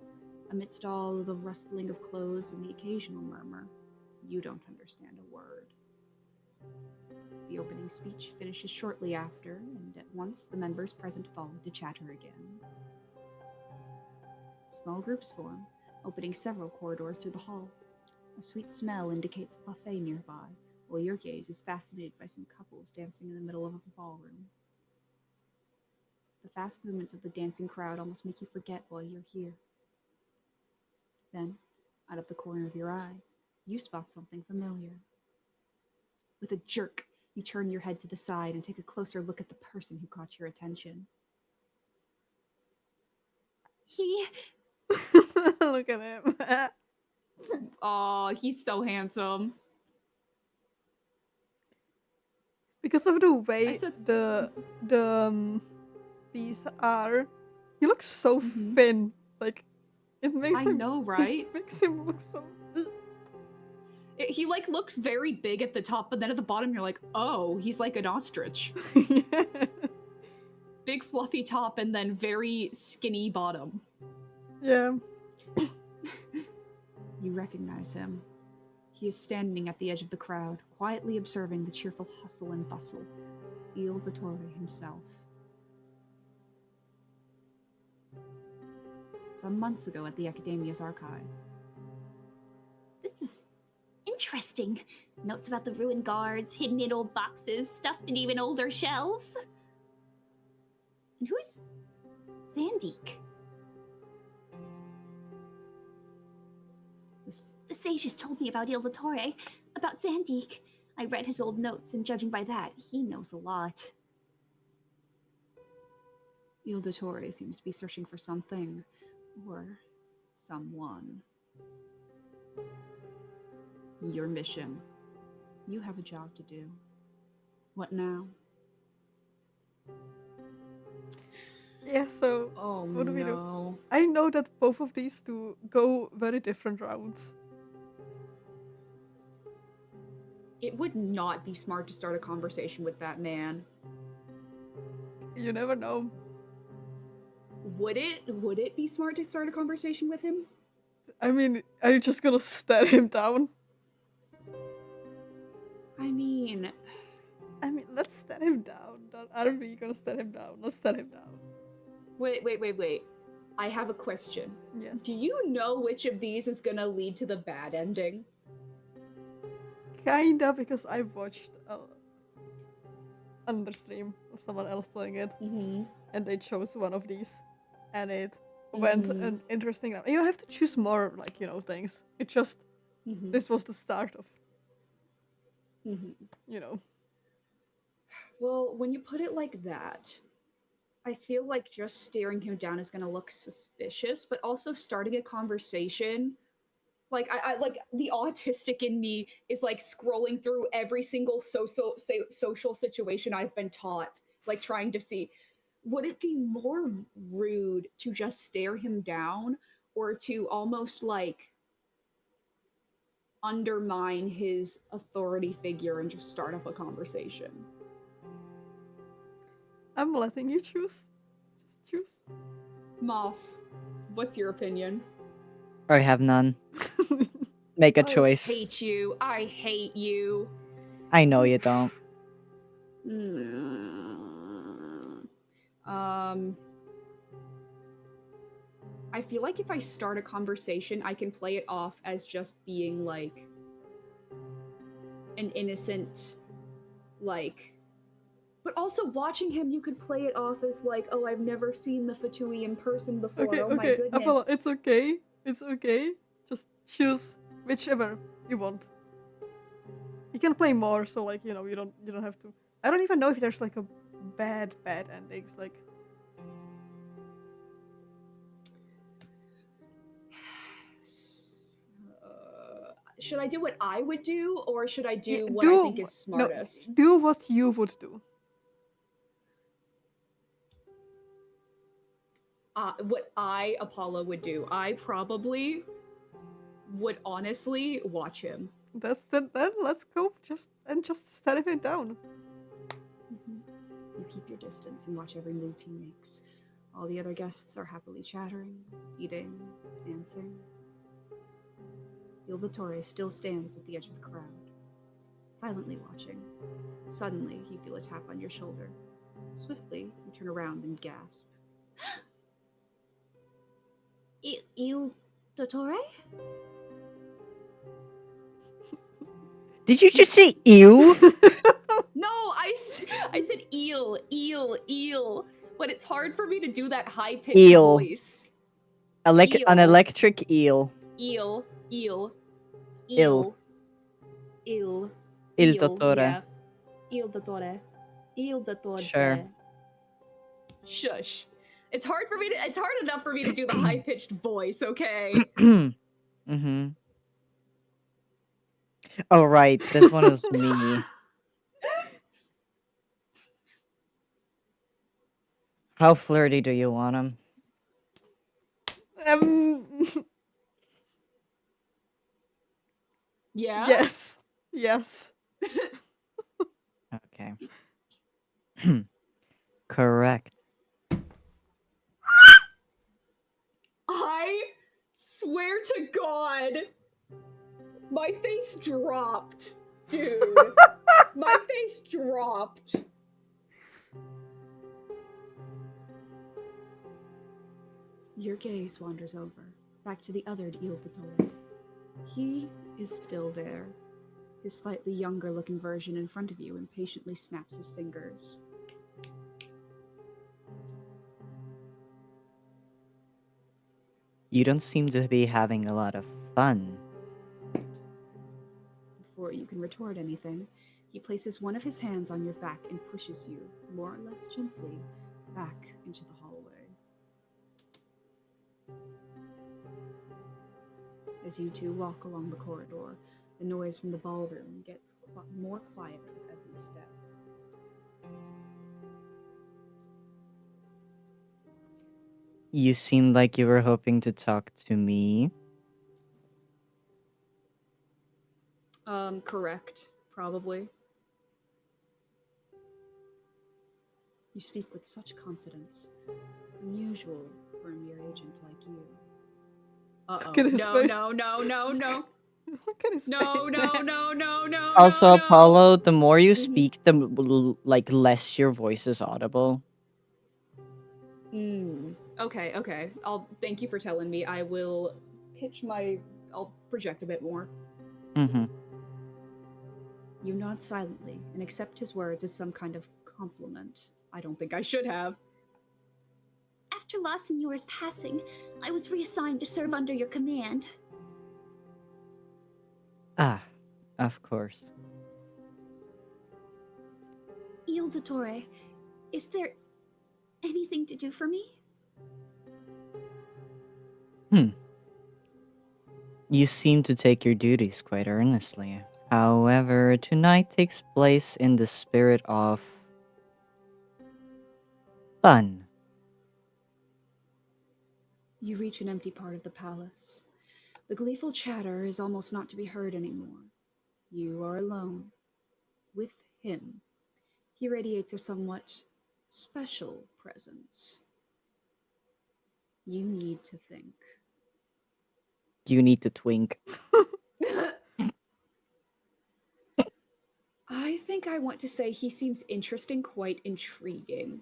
Amidst all the rustling of clothes and the occasional murmur, you don't understand a word. The opening speech finishes shortly after, and at once the members present fall into chatter again. Small groups form, opening several corridors through the hall. A sweet smell indicates a buffet nearby, while your gaze is fascinated by some couples dancing in the middle of a ballroom. The fast movements of the dancing crowd almost make you forget why you're here. Then, out of the corner of your eye, you spot something familiar. With a jerk, you turn your head to the side and take a closer look at the person who caught your attention. He... Look at him. Oh, he's so handsome. Because of the way said- these are, he looks so Mhm. thin. Like, it makes I him know, right? It makes him look so. He like looks very big at the top, but then at the bottom you're like, oh, he's like an ostrich. Yeah. Big fluffy top and then very skinny bottom. Yeah. You recognize him. He is standing at the edge of the crowd, quietly observing the cheerful hustle and bustle. Dottore himself. Some months ago at the Academia's archive. This is interesting. Notes about the ruined guards, hidden in old boxes, stuffed in even older shelves. And who is Zandik? The sages told me about Dottore, about Zandik. I read his old notes, and judging by that, he knows a lot. Dottore seems to be searching for something, or someone. Your mission. You have a job to do. What now? Yeah, so Oh what do we do? no. I know that both of these two go very different routes. It would not be smart to start a conversation with that man. You never know. Would it be smart to start a conversation with him? I mean, are you just gonna stare him down? I mean, Let's stare him down. Aren't we gonna stare him down? Let's stare him down. wait. I have a question. Yes. Do you know which of these is gonna lead to the bad ending? Kinda, because I watched another stream of someone else playing it, Mm-hmm. and they chose one of these, and it went Mhm. an interesting. You have to choose more, like, things. It just Mm-hmm. this was the start of, Mm-hmm. Well, when you put it like that, I feel like just staring him down is gonna look suspicious, but also starting a conversation. Like I like the autistic in me is like scrolling through every single social situation I've been taught, like trying to see, would it be more rude to just stare him down or to almost like undermine his authority figure and just start up a conversation? I'm letting you choose. Just choose. Moss, what's your opinion? I have none. Make a I choice. hate you. I hate you. I know you don't. I feel like if I start a conversation, I can play it off as just being like an innocent, like, But also watching him, you could play it off as like, oh, I've never seen the Fatui in person before. Okay, Oh my okay, goodness. Apollo, it's okay. It's okay. Just choose whichever you want. You can play more, so like you don't have to. I don't even know if there's like a bad endings. Like Should I do what I would do, or should I do what do I think is smartest? No, do what you would do. What I, Apollo, would do. I probably would honestly watch him. That's then let's go just stare him down. You keep your distance and watch every move he makes. All the other guests are happily chattering, eating, dancing. Il Dottore still stands at the edge of the crowd, silently watching. Suddenly, you feel a tap on your shoulder. Swiftly, you turn around and gasp. Il Dottore? Did you just say ew? No, I said eel. But it's hard for me to do that high-pitched Eel. voice. An Eel. electric eel. Il Il Dottore. Yeah. Il Dottore. Il Dottore. Sure. Shush. It's hard enough for me to do the high-pitched voice, okay? Mm-hmm. Oh right, this one is me. How flirty do you want him? Yeah? Yes. Okay. Correct. I swear to God, my face dropped, dude. My face dropped. Your gaze wanders over, back to the other Il Dottore. He is still there. His slightly younger looking version in front of you impatiently snaps his fingers. You don't seem to be having a lot of fun. Before you can retort anything, he places one of his hands on your back and pushes you, more or less gently, back into the hallway. As you two walk along the corridor, the noise from the ballroom gets more quiet with every step. You seemed like you were hoping to talk to me. Correct. Probably. You speak with such confidence, unusual for a mere agent like you. Uh-oh. Look at his face. No. Look at his No. face. Also, no. Apollo, the more you speak, the less your voice is audible. Okay. I'll thank you for telling me. I will I'll project a bit more. Mm-hmm. You nod silently and accept his words as some kind of compliment. I don't think I should have. After La Signora's passing, I was reassigned to serve under your command. Ah, of course. Il Dottore, is there anything to do for me? You seem to take your duties quite earnestly. However, tonight takes place in the spirit of fun. You reach an empty part of the palace. The gleeful chatter is almost not to be heard anymore. You are alone with him. He radiates a somewhat special presence. You need to think. You need to twink. I think I want to say he seems interesting, quite intriguing.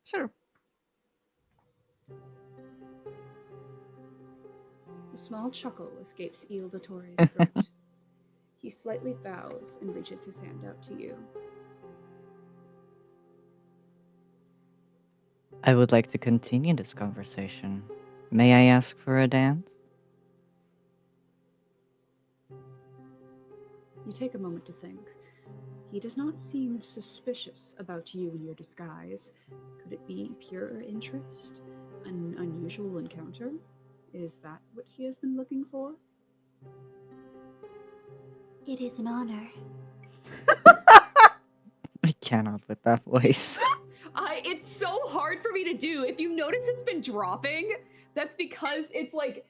Sure. A small chuckle escapes Il Dottore's throat. He slightly bows and reaches his hand out to you. I would like to continue this conversation. May I ask for a dance? You take a moment to think. He does not seem suspicious about you and your disguise. Could it be pure interest? An unusual encounter? Is that what he has been looking for? It is an honor. I cannot with that voice. It's so hard for me to do. If you notice it's been dropping, that's because it's like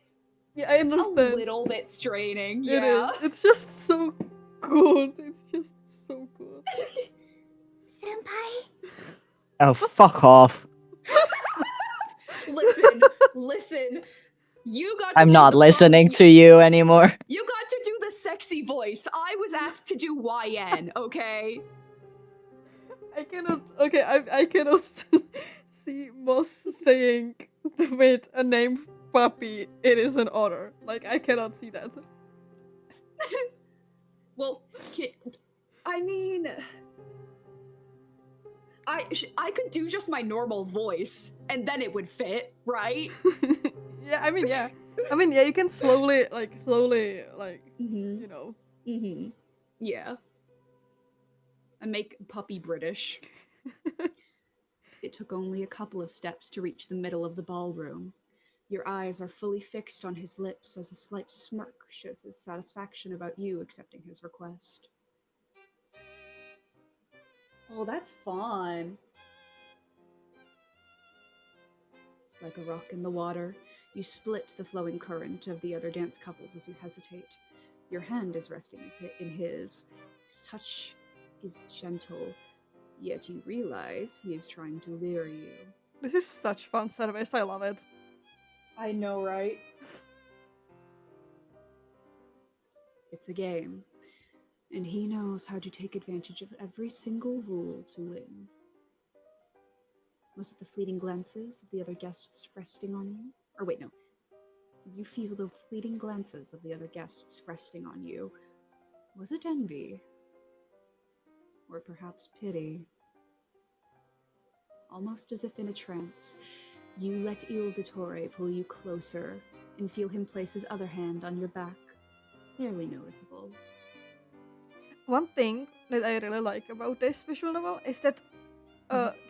Yeah, I a understand. little bit straining. It Yeah. is. It's just so good. It's just so good. Senpai? Oh, fuck off. Listen. You got to I'm do not the listening to you anymore. You got to do the sexy voice. I was asked to do YN, okay? I cannot. Okay, I cannot see Moss saying with a name puppy. It is an honor. Like I cannot see that. Well, I mean, I could do just my normal voice, and then it would fit, right? Yeah, I mean, yeah. You can slowly, Mm-hmm. you know. Mm-hmm. Yeah. I make puppy British. It took only a couple of steps to reach the middle of the ballroom. Your eyes are fully fixed on his lips as a slight smirk shows his satisfaction about you accepting his request. Oh, that's fun. Like a rock in the water, you split the flowing current of the other dance couples as you hesitate. Your hand is resting in his. His touch is gentle, yet you realize he is trying to lure you. This is such fun service. I love it. I know, right? It's a game, and he knows how to take advantage of every single rule to win. Was it the fleeting glances of the other guests resting on you? Or wait, no. You feel the fleeting glances of the other guests resting on you. Was it envy? Or perhaps pity? Almost as if in a trance, you let Dottore pull you closer and feel him place his other hand on your back, barely noticeable. One thing that I really like about this visual novel is that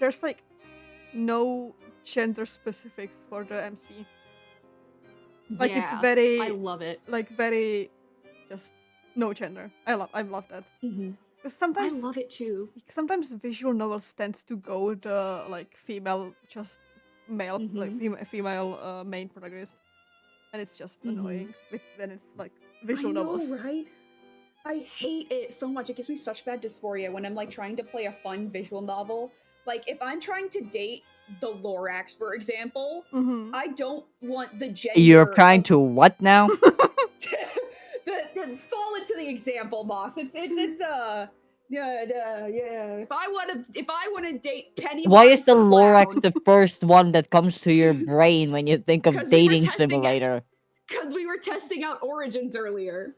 there's like no gender specifics for the MC. Like it's very, I love it. like very, just no gender. I love that. Mm-hmm. Because I sometimes love it too. visual novels tend to go the like female, just male, like female main protagonist, and it's just annoying. When it's like visual novels. Right? I hate it so much. It gives me such bad dysphoria when I'm like trying to play a fun visual novel. Like if I'm trying to date the Lorax, for example, I don't want the gender. You're trying to what now? Fall into the example, boss. It's yeah. If I want to date Pennywise, Why is the Clown, Lorax the first one that comes to your brain when you think of 'Cause we were dating testing it. simulator? Because we were testing out origins earlier.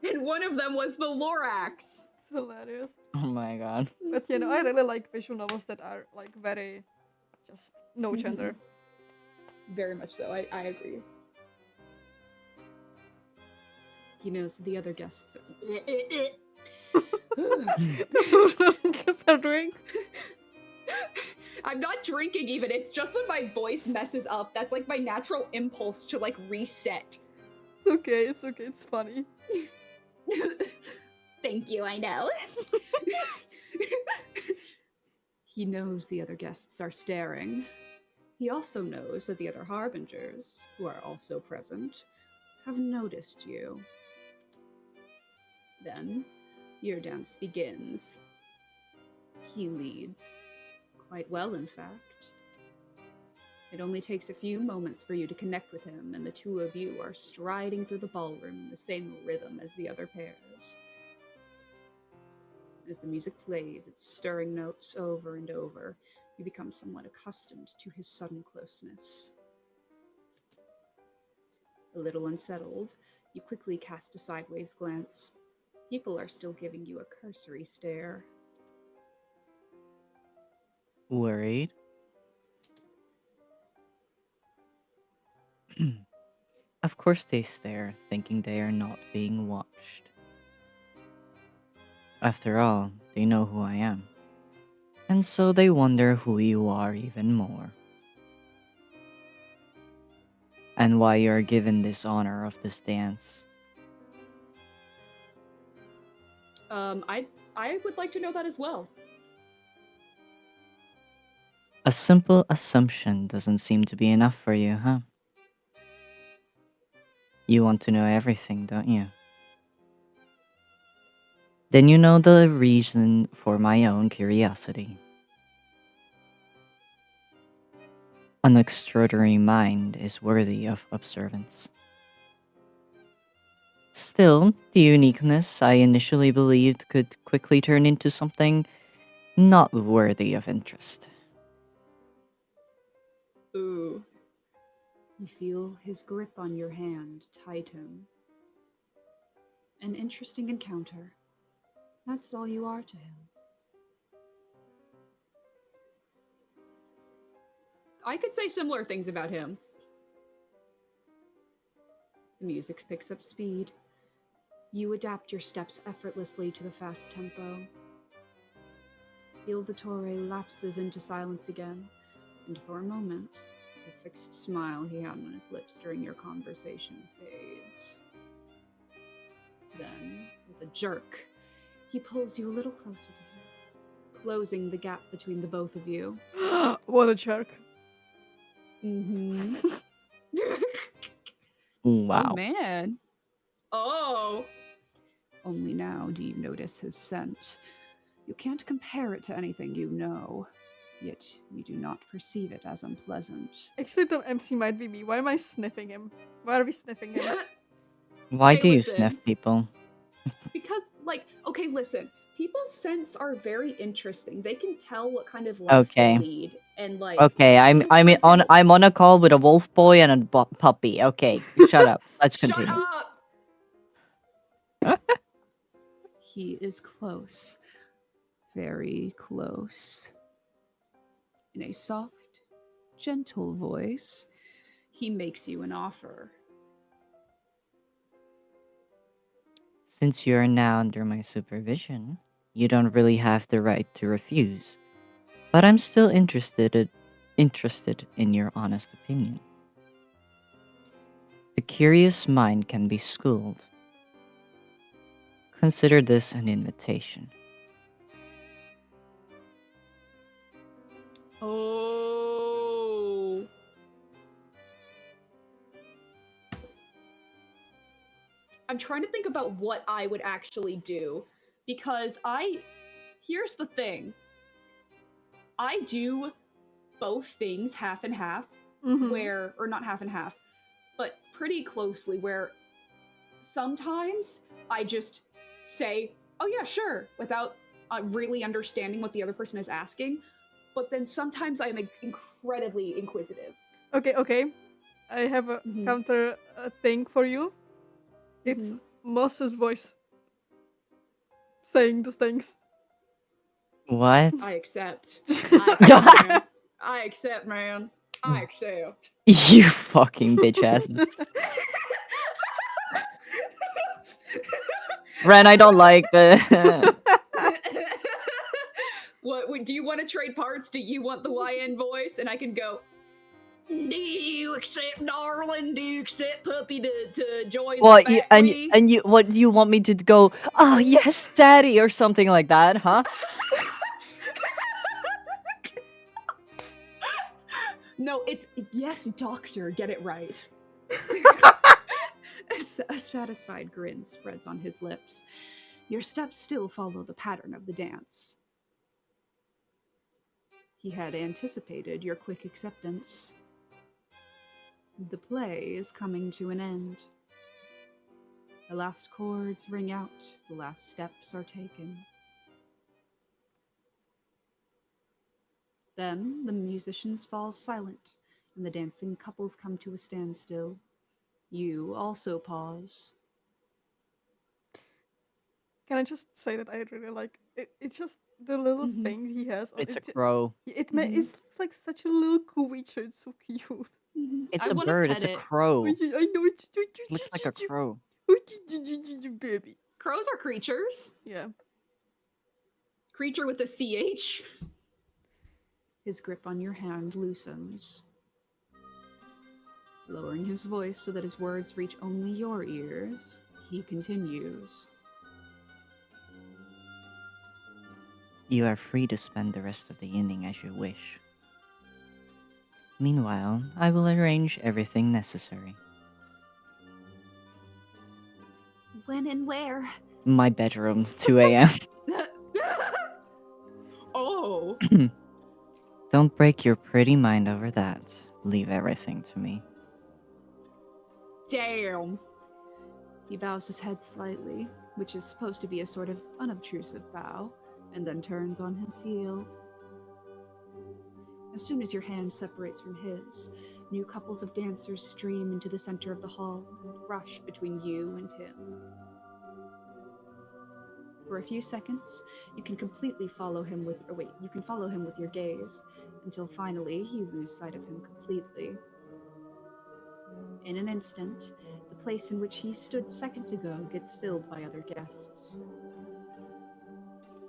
And one of them was the Lorax. It's hilarious. Oh my god. But you know, I really like visual novels that are like very, just no gender. Very much so. I agree. He knows the other guests are. That's what kids are doing. I'm not drinking even. It's just when my voice messes up. That's like my natural impulse to like reset. It's okay. It's funny. Thank you, I know. He knows the other guests are staring. He also knows that the other harbingers, who are also present, have noticed you. Then, your dance begins. He leads. Quite well, in fact. It only takes a few moments for you to connect with him, and the two of you are striding through the ballroom in the same rhythm as the other pairs. As the music plays its stirring notes over and over, you become somewhat accustomed to his sudden closeness. A little unsettled, you quickly cast a sideways glance. People are still giving you a cursory stare. Worried? Of course they stare, thinking they are not being watched. After all, they know who I am. And so they wonder who you are even more. And why you are given this honor of this dance. I would like to know that as well. A simple assumption doesn't seem to be enough for you, huh? You want to know everything, don't you? Then you know the reason for my own curiosity. An extraordinary mind is worthy of observance. Still, the uniqueness I initially believed could quickly turn into something not worthy of interest. Ooh. You feel his grip on your hand tighten. An interesting encounter. That's all you are to him. I could say similar things about him. The music picks up speed. You adapt your steps effortlessly to the fast tempo. Dottore lapses into silence again, and for a moment, the fixed smile he had on his lips during your conversation fades. Then, with a jerk, he pulls you a little closer to him, closing the gap between the both of you. What a jerk. Mm-hmm. Wow. Oh man! Oh. Only now do you notice his scent. You can't compare it to anything you know, yet you do not perceive it as unpleasant. Actually, the MC might be me. Why am I sniffing him? Why are we sniffing him? Why Okay, do you listen. sniff people? Because, like, okay, listen. People's scents are very interesting. They can tell what kind of life Okay. they lead, and like. Okay, because, for example- I'm on a call with a wolf boy and a puppy. Okay, shut up. Let's Shut continue. up! He is close. Very close. In a soft, gentle voice, he makes you an offer. Since you are now under my supervision, you don't really have the right to refuse. But I'm still interested in your honest opinion. The curious mind can be schooled. Consider this an invitation. Oh. I'm trying to think about what I would actually do because here's the thing. I do both things half and half, Mhm. or not half and half, but pretty closely, where sometimes I just say, oh yeah, sure, without really understanding what the other person is asking. But then sometimes I'm incredibly inquisitive. Okay. I have a Mhm. counter thing for you. It's Mhm. Moss's voice saying those things. What? I accept. I accept, man. I accept, man. I accept. You fucking bitch asses. Ren, I don't like the. What do you want to trade parts? Do you want the YN voice? And I can go, do you accept, darling? Do you accept puppy to join What the you factory? and you what you want me to go? Oh yes, daddy, or something like that, huh? No, it's yes, doctor. Get it right. A satisfied grin spreads on his lips. Your steps still follow the pattern of the dance. He had anticipated your quick acceptance. The play is coming to an end. The last chords ring out, the last steps are taken. Then the musicians fall silent, and the dancing couples come to a standstill. You also pause. Can I just say that I really like It's just the little Mhm. thing he has on It's a it. crow. It Mhm. looks like such a little creature. It's so cute. It's I a want to bird. pet It's a it. crow. I know it. Looks like a crow. Baby. Crows are creatures. Yeah. Creature with a CH. His grip on your hand loosens. Lowering his voice so that his words reach only your ears, he continues. You are free to spend the rest of the evening as you wish. Meanwhile, I will arrange everything necessary. When and where? My bedroom, 2 a.m. Oh. Don't break your pretty mind over that. Leave everything to me. Damn. He bows his head slightly, which is supposed to be a sort of unobtrusive bow, and then turns on his heel. As soon as your hand separates from his, new couples of dancers stream into the center of the hall and rush between you and him. For a few seconds, you can completely follow him with you can follow him with your gaze, until finally you lose sight of him completely. In an instant, the place in which he stood seconds ago gets filled by other guests.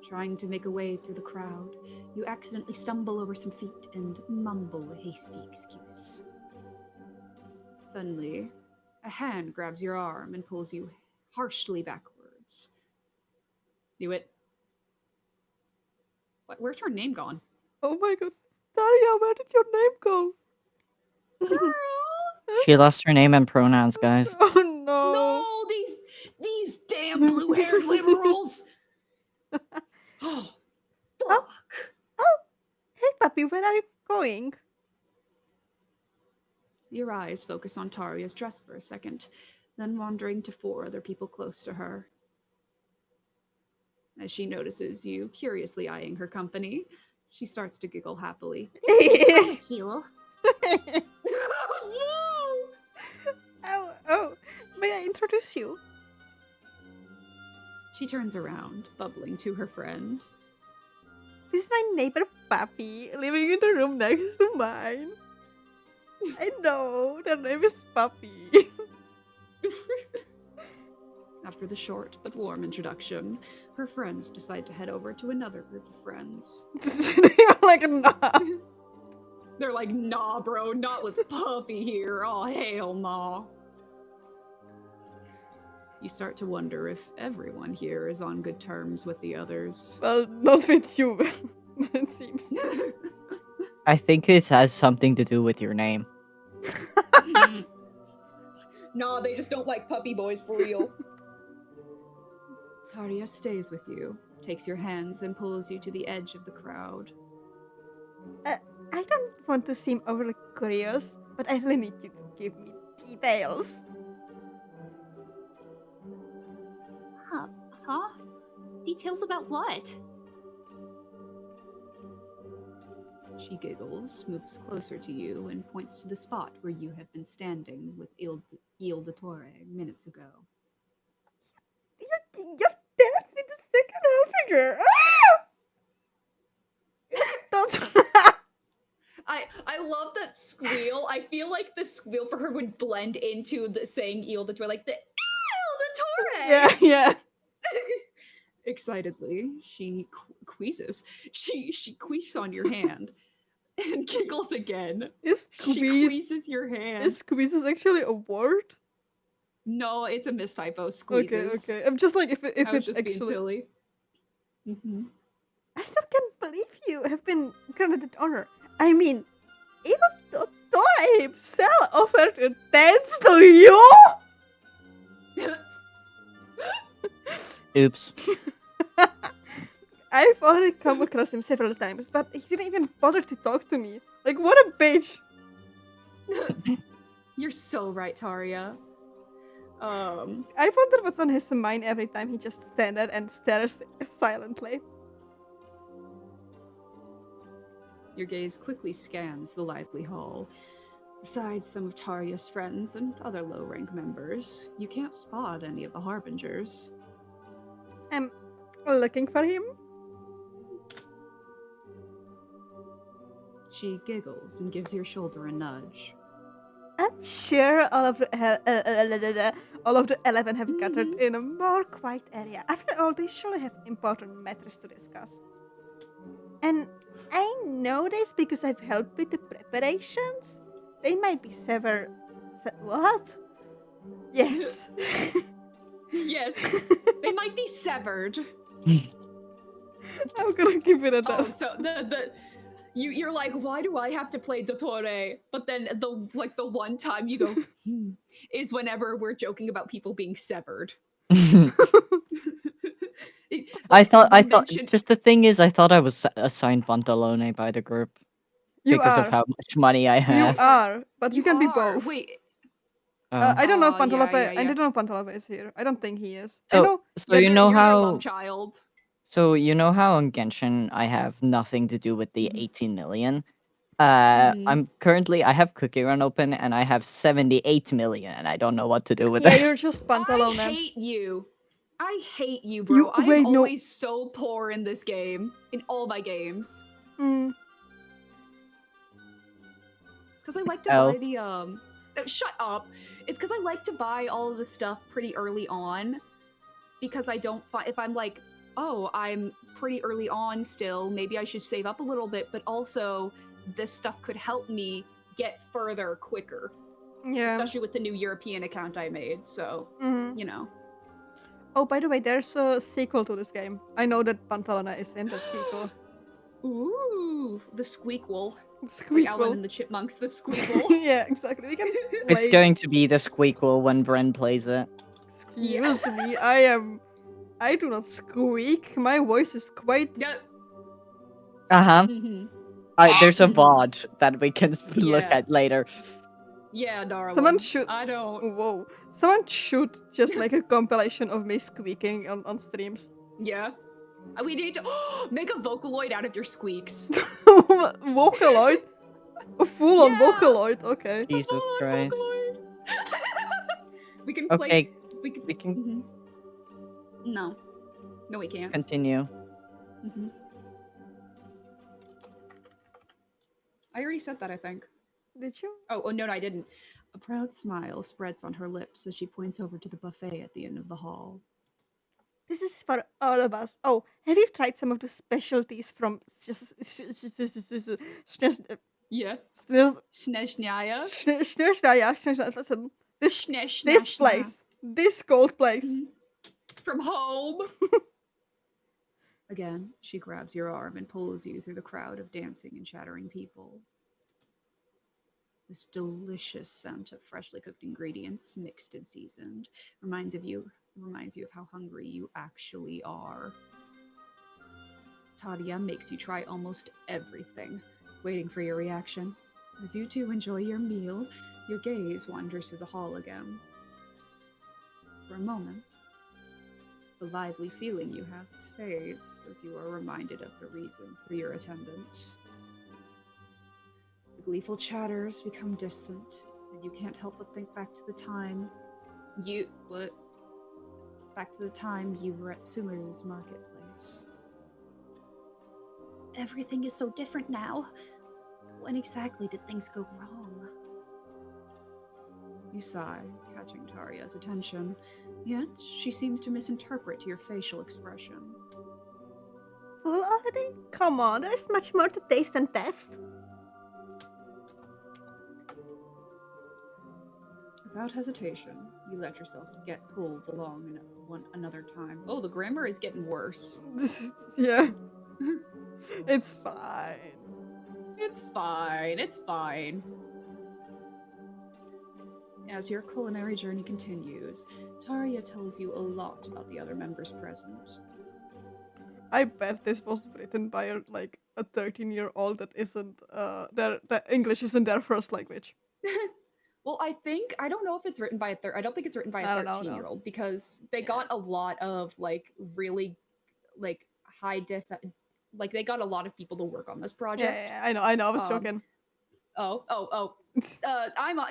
Trying to make a way through the crowd, you accidentally stumble over some feet and mumble a hasty excuse. Suddenly, a hand grabs your arm and pulls you harshly backwards. Do it. What? Where's her name gone? Oh my god. Daria, where did your name go? Girl. She lost her name and pronouns, guys. Oh no. No, these damn blue-haired liberals. Oh, fuck. Oh, hey puppy, where are you going? Your eyes focus on Taria's dress for a second, then wandering to 4 other people close to her. As she notices you curiously eyeing her company, she starts to giggle happily. Ridicule. Whoa. Oh, may I introduce you? She turns around, bubbling to her friend. This is my neighbor Puppy, living in the room next to mine. I know, their name is Puppy. After the short but warm introduction, her friends decide to head over to another group of friends. They are like, nah. They're like, nah, bro, not with Puppy here. Oh, hell no. You start to wonder if everyone here is on good terms with the others. Well, not with you, it seems. I think it has something to do with your name. Nah, they just don't like puppy boys for real. Taria stays with you, takes your hands, and pulls you to the edge of the crowd. I don't want to seem overly curious, but I really need you to give me details. Huh? Details about what? She giggles, moves closer to you, and points to the spot where you have been standing with Dottore minutes ago. Your dance with the second figure. Don't. I love that squeal. I feel like the squeal for her would blend into the saying "Il the Tour," like the "Il the Tour." Yeah. Excitedly, she queezes. She queefs on your hand and giggles again. Is She squeezes your hand. Is squeeze is actually a word? No, it's a mistypo. Squeezes. Okay. I'm just like, if I was it's just being actually. silly. Mm-hmm. I still can't believe you have been granted honor. I mean, even Dottore himself offered a dance to you? Oops. I've already come across him several times, but he didn't even bother to talk to me. Like, what a bitch. You're so right, Taria. I wonder what's on his mind every time he just stands there and stares silently. Your gaze quickly scans the lively hall. Besides some of Taria's friends and other low-rank members, you can't spot any of the Harbingers. I'm looking for him. She giggles and gives your shoulder a nudge. I'm sure all of the 11 have gathered in a more quiet area. After all, they surely have important matters to discuss. And I know this because I've helped with the preparations. They might be what? Yes. Yes, they might be severed. I'm gonna give it a Oh, test. so you're like, why do I have to play Dottore? But then the one time you go, is whenever we're joking about people being severed. I thought we mentioned just the thing is I thought I was assigned Pantalone by the group You because of are. how much money I You have. are. But you can be are. both. Wait, Oh. I don't know if yeah, Pantalope. yeah, I yeah. don't know if Pantalope is here. I don't think he is. I So know. so you know You're their love how child. you know how on Genshin I have nothing to do with the 18 million? Mhm. I'm currently I have Cookie Run open and I have 78 million and I don't know what to do with Yeah, it. you're just I Pantalone. hate you. I hate you, bro. I am Wait, no. always so poor in this game. In all my games. Mm. It's because I like to L. buy the shut up. It's because I like to buy all of the stuff pretty early on. Because I don't find if I'm like, oh, I'm pretty early on still, maybe I should save up a little bit, but also this stuff could help me get further quicker. Yeah. Especially with the new European account I made, so you know. Oh, by the way, there's a sequel to this game. I know that Pantalone is in that sequel. Ooh, the Squeakquel. Like Alvin Squeakquel. and the Chipmunks, the Squeakquel. Yeah, exactly. We can It's play. going to be the Squeakquel when Bren plays it. Excuse me, I do not squeak. My voice is quite. Yeah. Uh-huh. Mhm. There's a VOD that we can look Yeah. at later. Yeah, darling. Someone should. I don't. Whoa. Someone should just make a compilation of me squeaking on streams. Yeah. We need to make a Vocaloid out of your squeaks. Vocaloid? A full on Yeah. Vocaloid, okay. Jesus Christ. We can play. Okay, We can. we can Mhm. No. No, we can't. continue. Mhm. I already said that, I think. Did you? Oh, no, I didn't. A proud smile spreads on her lips as she points over to the buffet at the end of the hall. This is for all of us. Oh, have you tried some of the specialties from Yeah. Sneshnaya. Listen, this Sneshna. place, this gold place. From home. Again, she grabs your arm and pulls you through the crowd of dancing and chattering people. This delicious scent of freshly cooked ingredients, mixed and seasoned, reminds you of how hungry you actually are. Tadia makes you try almost everything, waiting for your reaction. As you two enjoy your meal, your gaze wanders through the hall again. For a moment, the lively feeling you have fades as you are reminded of the reason for your attendance. The gleeful chatters become distant, and you can't help but think back to the time you were at Sumeru's marketplace. Everything is so different now. When exactly did things go wrong? You sigh, catching Taria's attention, yet she seems to misinterpret your facial expression. Full already? Come on, there's much more to taste and test. Without hesitation, you let yourself get pulled along another time. Oh, the grammar is getting worse. Yeah. It's fine. It's fine. It's fine. As your culinary journey continues, Taria tells you a lot about the other members present. I bet this was written by a 13-year-old that isn't their English isn't their first language. Well, I don't know if it's written by I don't think it's written by a 13-year-old because they got a lot of really high def they got a lot of people to work on this project. Yeah, I know. I was joking.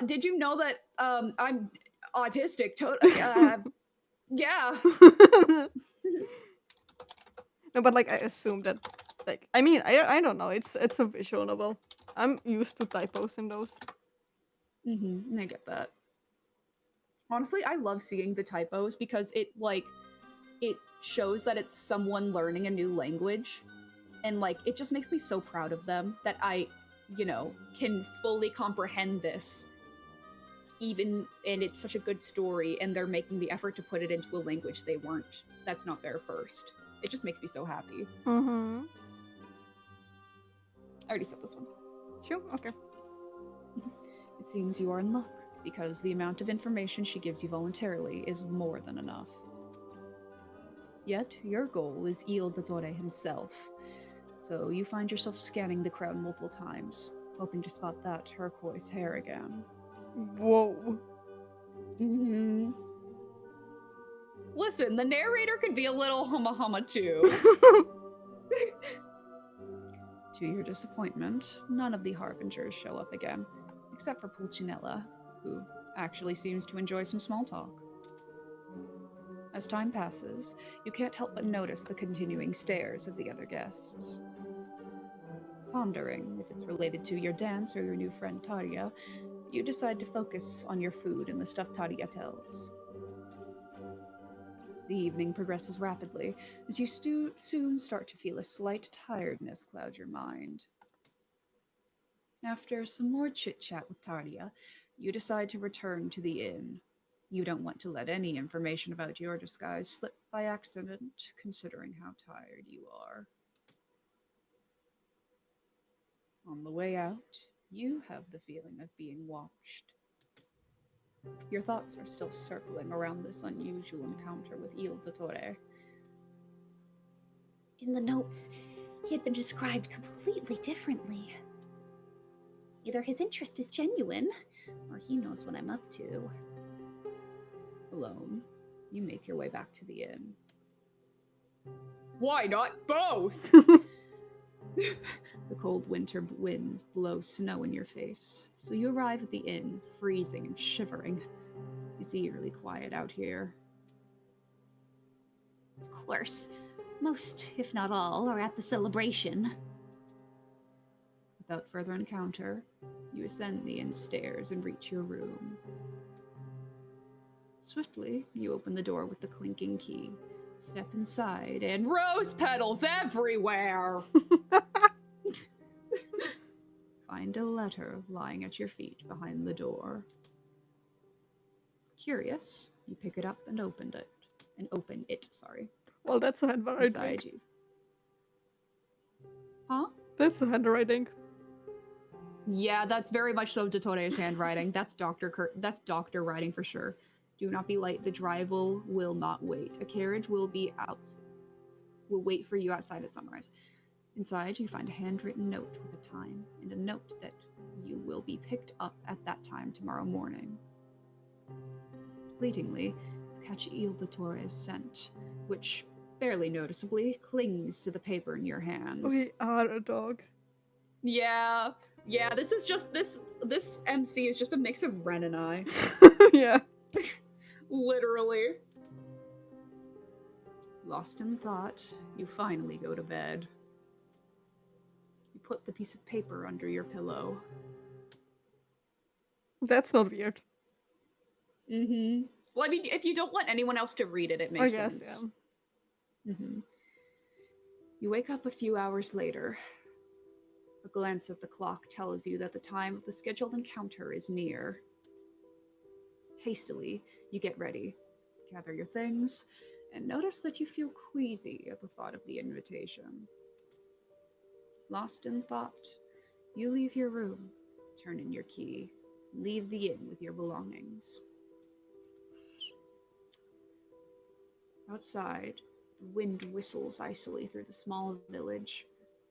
Did you know that I'm autistic? Yeah. No, but I assume that I mean I don't know. It's a visual novel. I'm used to typos in those. I get that. Honestly, I love seeing the typos because it shows that it's someone learning a new language, and like it just makes me so proud of them that I, can fully comprehend this. Even and it's such a good story, and they're making the effort to put it into a language that's not there first. It just makes me so happy. Mm-hmm. I already said this one. Sure. Okay. It seems you are in luck, because the amount of information she gives you voluntarily is more than enough. Yet, your goal is Il Dottore himself, so you find yourself scanning the crowd multiple times, hoping to spot that turquoise hair again. Whoa. Listen, the narrator could be a little huma too. To your disappointment, none of the harbingers show up again, except for Pulcinella, who actually seems to enjoy some small talk. As time passes, you can't help but notice the continuing stares of the other guests. Pondering if it's related to your dance or your new friend Taria, you decide to focus on your food and the stuff Taria tells. The evening progresses rapidly, as you soon start to feel a slight tiredness cloud your mind. After some more chit-chat with Taria, you decide to return to the inn. You don't want to let any information about your disguise slip by accident, considering how tired you are. On the way out, you have the feeling of being watched. Your thoughts are still circling around this unusual encounter with Il Dottore. In the notes, he had been described completely differently. Either his interest is genuine, or he knows what I'm up to. Alone, you make your way back to the inn. Why not both? The cold winter winds blow snow in your face, so you arrive at the inn, freezing and shivering. It's eerily quiet out here. Of course, most, if not all, are at the celebration. Without further encounter, you ascend the inn stairs and reach your room. Swiftly, you open the door with the clinking key, step inside, and rose petals everywhere! Find a letter lying at your feet behind the door. Curious, you pick it up and open it. Well, that's a handwriting. Inside you. Huh? That's a handwriting. Yeah, that's very much so Dottore's handwriting. That's doctor writing for sure. Do not be late. The drive will not wait. A carriage will wait for you outside at sunrise. Inside, you find a handwritten note with a time, and a note that you will be picked up at that time tomorrow morning. Fleetingly, you catch Il Dottore's scent, which, barely noticeably, clings to the paper in your hands. We are a dog. Yeah, this is just, this MC is just a mix of Ren and I. Yeah. Literally. Lost in thought, you finally go to bed. You put the piece of paper under your pillow. That's not weird. Well, I mean, if you don't want anyone else to read it, it makes sense. I guess, yeah. You wake up a few hours later. A glance at the clock tells you that the time of the scheduled encounter is near. Hastily, you get ready, gather your things, and notice that you feel queasy at the thought of the invitation. Lost in thought, you leave your room, turn in your key, and leave the inn with your belongings. Outside, the wind whistles icily through the small village.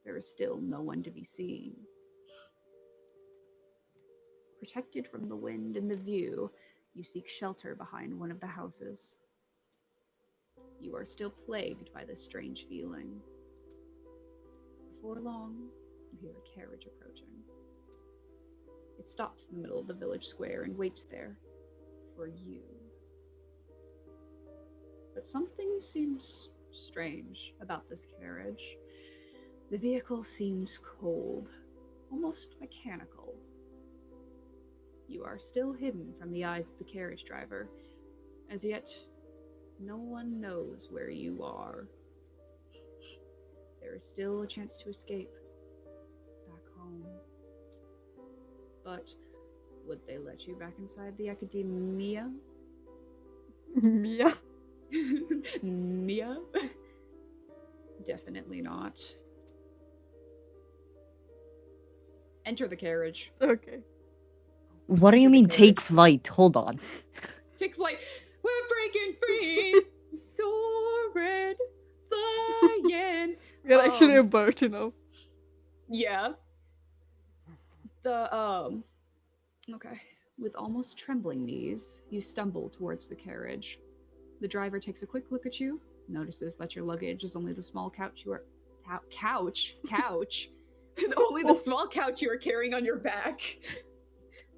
There is still no one to be seen. Protected from the wind and the view, you seek shelter behind one of the houses. You are still plagued by this strange feeling. Before long, you hear a carriage approaching. It stops in the middle of the village square and waits there for you. But something seems strange about this carriage. The vehicle seems cold, almost mechanical. You are still hidden from the eyes of the carriage driver. As yet, no one knows where you are. There is still a chance to escape back home. But would they let you back inside the academia? Mia. Mia? Definitely not. Enter the carriage. Okay. What do you Enter the mean carriage. take flight? Hold on. Take flight. We're breaking free. Soaring, flying. We're actually a Um, bird, you know. Yeah. Okay. With almost trembling knees, you stumble towards the carriage. The driver takes a quick look at you, notices that your luggage is only the small couch you are. Couch? Only the small couch you are carrying on your back.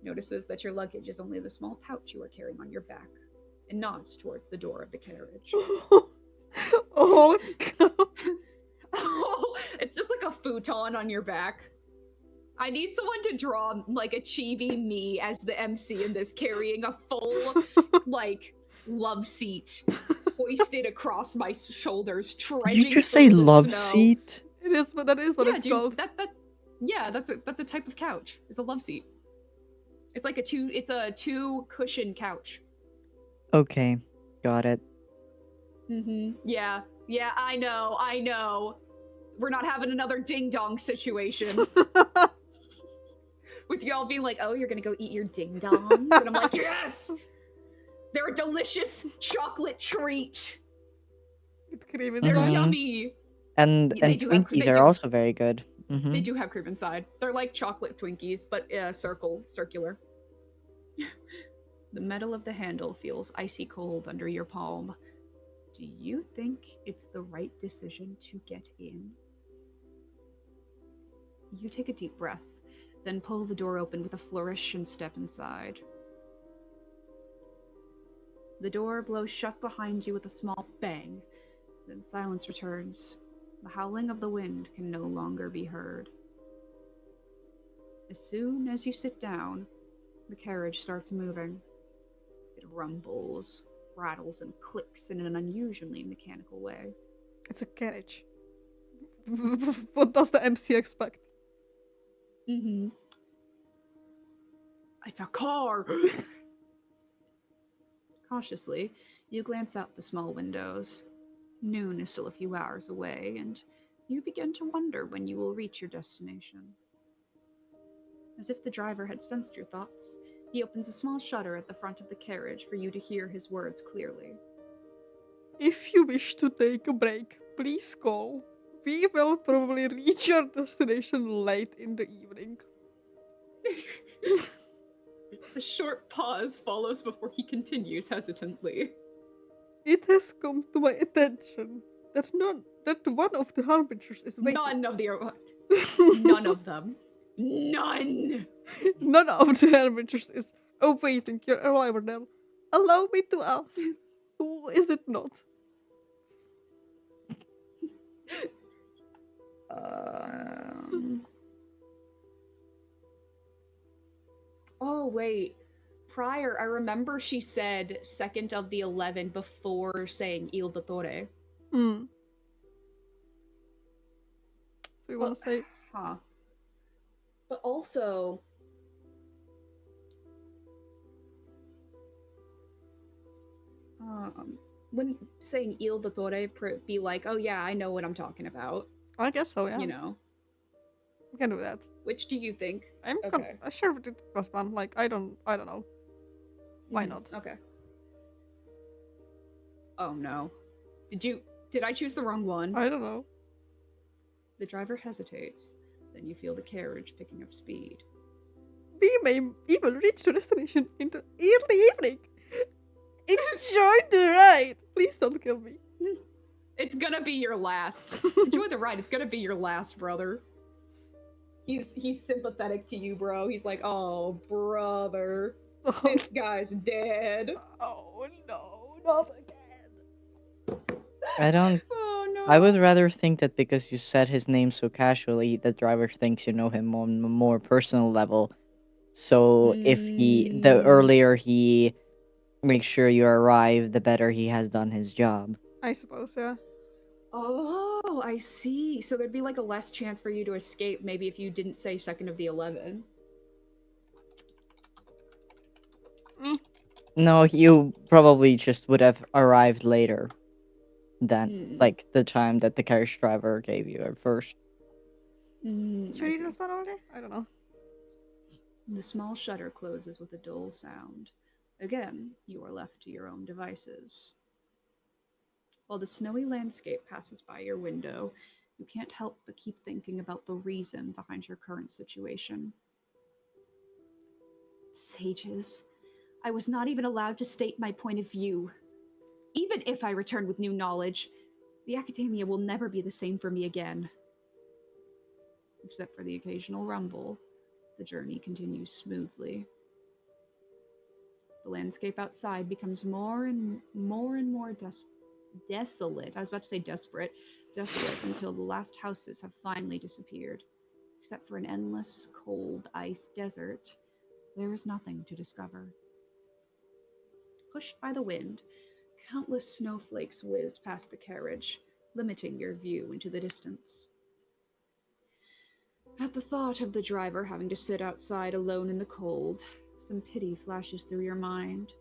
Notices that your luggage is only the small pouch you are carrying on your back, and nods towards the door of the carriage. Oh, God. Oh, it's just like a futon on your back. I need someone to draw like a chibi me as the MC in this, carrying a full like love seat hoisted across my shoulders, Did trudging you just say through the love snow. seat? It is, but that is what Yeah, it's dude, called. that's a type of couch. It's a love seat. It's like a two cushion couch. Okay, got it. Yeah, I know. We're not having another ding dong situation with y'all being like, oh, you're gonna go eat your ding dongs? And I'm like, yes! They're a delicious chocolate treat. With cream They're inside. Mhm. yummy. And Yeah, they do have- Twinkies they are do- also very good. They do have cream inside. They're like chocolate Twinkies, but circular. The metal of the handle feels icy cold under your palm. Do you think it's the right decision to get in? You take a deep breath, then pull the door open with a flourish and step inside. The door blows shut behind you with a small bang, then silence returns. The howling of the wind can no longer be heard. As soon as you sit down, the carriage starts moving. It rumbles, rattles, and clicks in an unusually mechanical way. It's a carriage. What does the MC expect? It's a car. Cautiously, you glance out the small windows. Noon is still a few hours away, and you begin to wonder when you will reach your destination. As if the driver had sensed your thoughts, he opens a small shutter at the front of the carriage for you to hear his words clearly. If you wish to take a break, please call. We will probably reach your destination late in the evening. A short pause follows before he continues hesitantly. It has come to my attention that one of the harbingers is waiting. None of them. None. None of the harbingers is awaiting your arrival. Then allow me to ask, who is it not? Oh, wait. Prior, I remember she said second of the 11 before saying Il Dottore. So you want to say? Huh. But also... wouldn't saying Il Dottore be like, oh yeah, I know what I'm talking about, I guess so. Yeah. you know? We can do that. Which do you think? I'm Okay. sure it was one. Like I don't know. Why not? Okay. Oh no. Did I choose the wrong one? I don't know. The driver hesitates, then you feel the carriage picking up speed. We may even reach the destination in the early evening. Enjoy the ride. Please don't kill me. It's gonna be your last. Enjoy the ride. It's gonna be your last, brother. He's sympathetic to you, bro. He's like, oh, brother, this guy's dead. Oh no, not again. I don't Oh no. I would rather think that because you said his name so casually, the driver thinks you know him on a more personal level. So the Mm, earlier he makes sure you arrive, the better he has done his job. I suppose, yeah. oh, I see. So there'd be like a less chance for you to escape maybe if you didn't say second of the 11. Meh. No, you probably just would have arrived later than Hmm. like the time that the carriage driver gave you at first. Should I we see. do this one already? I don't know. The small shutter closes with a dull sound. Again, you are left to your own devices. While the snowy landscape passes by your window, you can't help but keep thinking about the reason behind your current situation. Sages. I was not even allowed to state my point of view. Even if I return with new knowledge, the academia will never be the same for me again. Except for the occasional rumble, the journey continues smoothly. The landscape outside becomes more and more desolate. I was about to say desperate. Desolate until the last houses have finally disappeared. Except for an endless, cold, ice desert, there is nothing to discover. Pushed by the wind, countless snowflakes whiz past the carriage, limiting your view into the distance. At the thought of the driver having to sit outside alone in the cold, some pity flashes through your mind.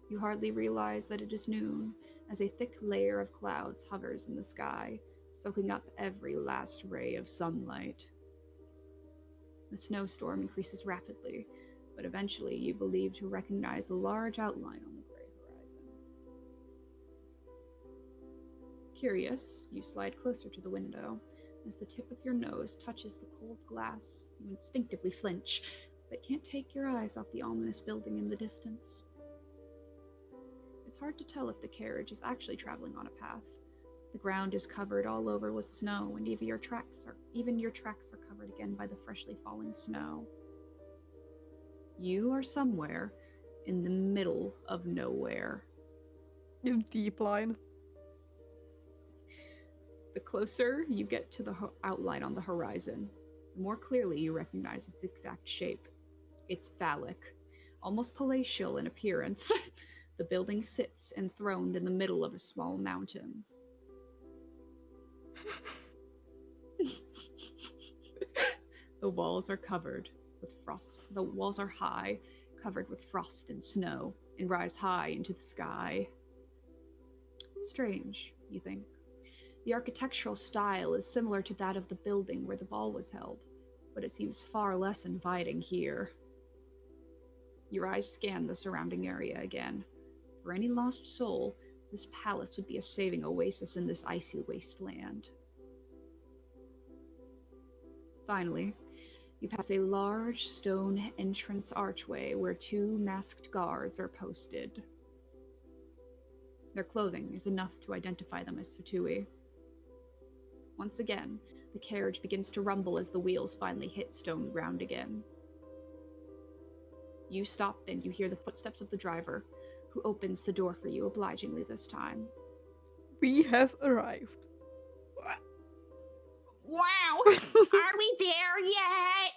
You hardly realize that it is noon, as a thick layer of clouds hovers in the sky, soaking up every last ray of sunlight. The snowstorm increases rapidly, but eventually you believe to recognize a large outline on the gray horizon. Curious, you slide closer to the window. As the tip of your nose touches the cold glass, you instinctively flinch, but can't take your eyes off the ominous building in the distance. It's hard to tell if the carriage is actually traveling on a path. The ground is covered all over with snow, and even your tracks are covered again by the freshly falling snow. You are somewhere in the middle of nowhere. You deep line. The closer you get to the outline on the horizon, the more clearly you recognize its exact shape. It's phallic, almost palatial in appearance. The building sits enthroned in the middle of a small mountain. The walls are covered with frost. The walls are high, covered with frost and snow, and rise high into the sky. Strange, you think. The architectural style is similar to that of the building where the ball was held, but it seems far less inviting here. Your eyes scan the surrounding area again. For any lost soul, this palace would be a saving oasis in this icy wasteland. Finally, you pass a large stone entrance archway where two masked guards are posted. Their clothing is enough to identify them as Fatui. Once again, the carriage begins to rumble as the wheels finally hit stone ground again. You stop and you hear the footsteps of the driver, who opens the door for you obligingly this time. We have arrived. Wow! Are we there yet?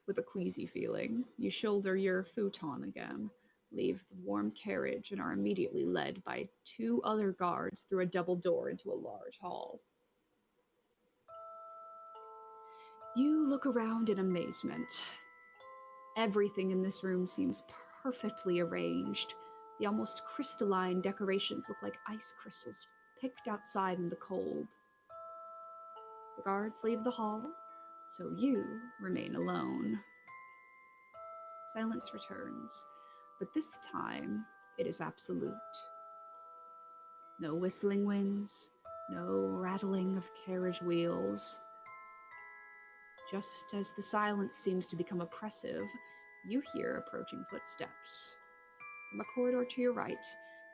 With a queasy feeling, you shoulder your futon again, leave the warm carriage, and are immediately led by two other guards through a double door into a large hall. You look around in amazement. Everything in this room seems perfectly arranged. The almost crystalline decorations look like ice crystals picked outside in the cold. The guards leave the hall, so you remain alone. Silence returns, but this time it is absolute. No whistling winds, no rattling of carriage wheels. Just as the silence seems to become oppressive, you hear approaching footsteps. From a corridor to your right,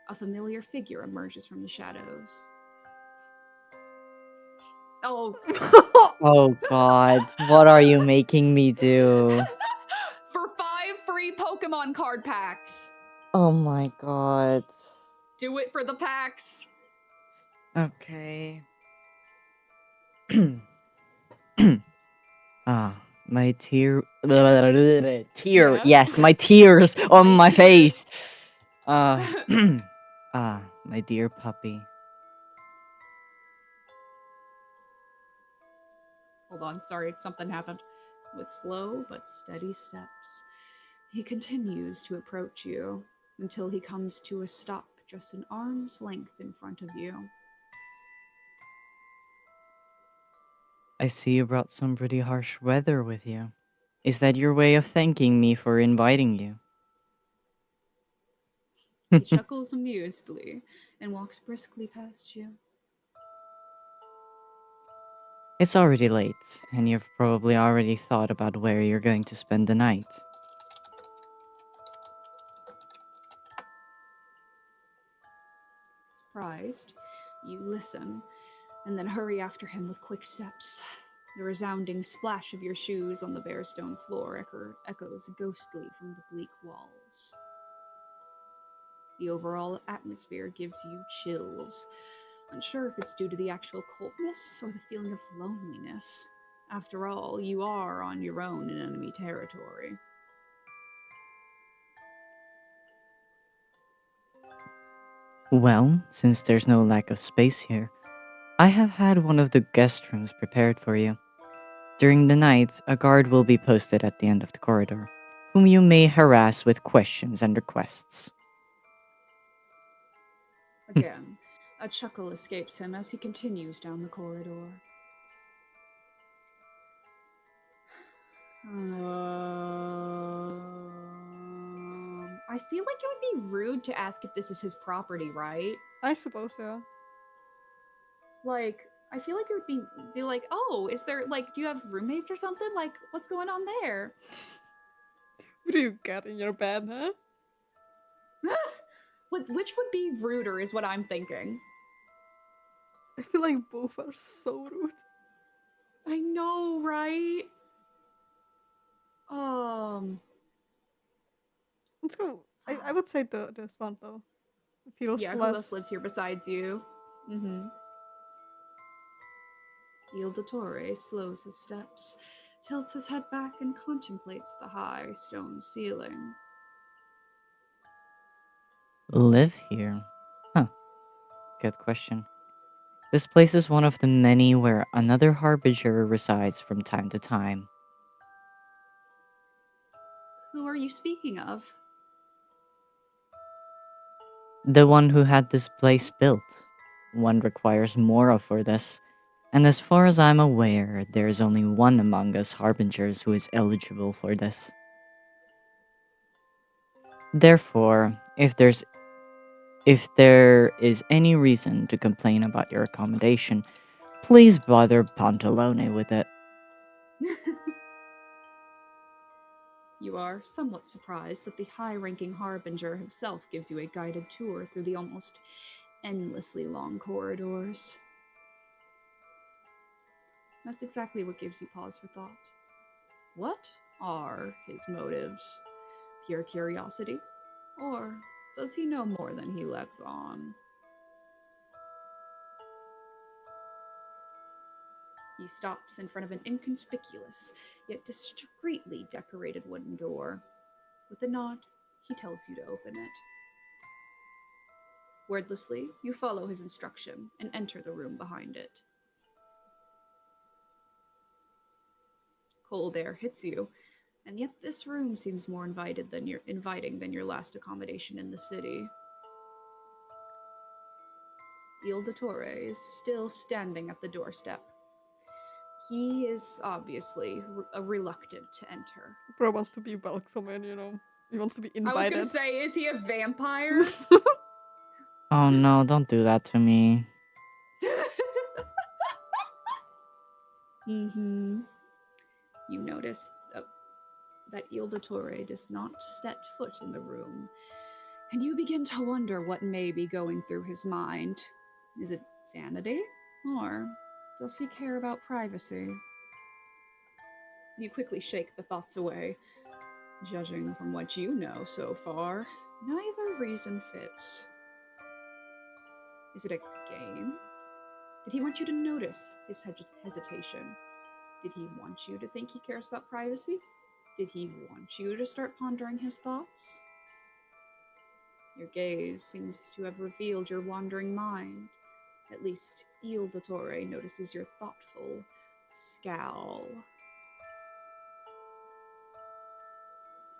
a familiar figure emerges from the shadows. Oh, Oh god, what are you making me do? for 5 free Pokemon card packs! Oh my god. Do it for the packs! Okay. Ah, my tear. Yeah. Yes, my tears on My my tears. face. Uh, my dear puppy. Hold on, sorry, something happened. With slow but steady steps, he continues to approach you until he comes to a stop just an arm's length in front of you. I see you brought some pretty harsh weather with you. Is that your way of thanking me for inviting you? He chuckles amusedly and walks briskly past you. It's already late, and you've probably already thought about where you're going to spend the night. Surprised, you listen and then hurry after him with quick steps. The resounding splash of your shoes on the bare stone floor echoes ghostly from the bleak walls. The overall atmosphere gives you chills, unsure if it's due to the actual coldness or the feeling of loneliness. After all, you are on your own in enemy territory. Well, since there's no lack of space here, I have had one of the guest rooms prepared for you. During the night, a guard will be posted at the end of the corridor, whom you may harass with questions and requests. Again, a chuckle escapes him as he continues down the corridor. I feel like it would be rude to ask if this is his property, right? I suppose, yeah. Like, I feel like it would be like, oh, is there like, do you have roommates or something? Like, what's going on there? What do you get in your bed, huh? Which would be ruder is what I'm thinking. I feel like both are so rude. I know, right? Let's go. I would say this one though. It feels Yeah, who else less. lives here besides you? Mm-hmm. Il Dottore slows his steps, tilts his head back, and contemplates the high stone ceiling. Live here? Huh, good question. This place is one of the many where another harbinger resides from time to time. Who are you speaking of? The one who had this place built. One requires more for this, and as far as I'm aware, there is only one among us harbingers who is eligible for this. Therefore, if there is any reason to complain about your accommodation, please bother Pantalone with it. You are somewhat surprised that the high ranking harbinger himself gives you a guided tour through the almost endlessly long corridors. That's exactly what gives you pause for thought. What are his motives? Pure curiosity? Or does he know more than he lets on? He stops in front of an inconspicuous, yet discreetly decorated wooden door. With a nod, he tells you to open it. Wordlessly, you follow his instruction and enter the room behind it. Cold air hits you, and yet this room seems more inviting than your last accommodation in the city. Il Dottore is still standing at the doorstep. He is obviously reluctant to enter. Bro wants to be welcome in, you know. He wants to be I was gonna invited. say, is he a vampire? Oh no, don't do that to me. Mm-hmm. You notice that Il Dottore does not set foot in the room, and you begin to wonder what may be going through his mind. Is it vanity? Or does he care about privacy? You quickly shake the thoughts away. Judging from what you know so far, neither reason fits. Is it a game? Did he want you to notice his hesitation? Did he want you to think he cares about privacy? Did he want you to start pondering his thoughts? Your gaze seems to have revealed your wandering mind. At least Il Dottore notices your thoughtful scowl.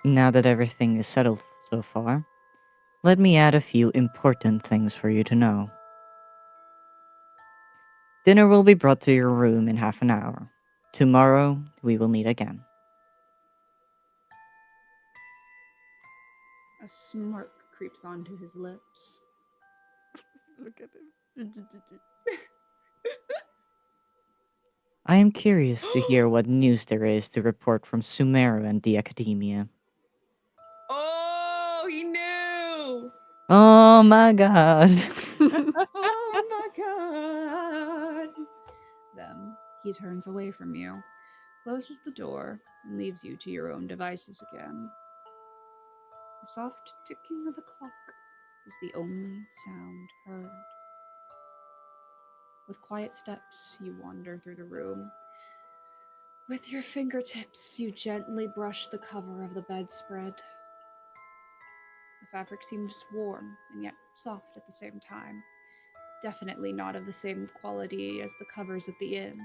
Now that everything is settled so far, let me add a few important things for you to know. Dinner will be brought to your room in half an hour. Tomorrow, we will meet again. A smirk creeps onto his lips. Look at him. I am curious to hear what news there is to report from Sumeru and the Academia. Oh, he knew. Oh my god. Oh my god! Then he turns away from you, closes the door, and leaves you to your own devices again. The soft ticking of the clock is the only sound heard. With quiet steps, you wander through the room. With your fingertips, you gently brush the cover of the bedspread. The fabric seems warm and yet soft at the same time. Definitely not of the same quality as the covers at the inn.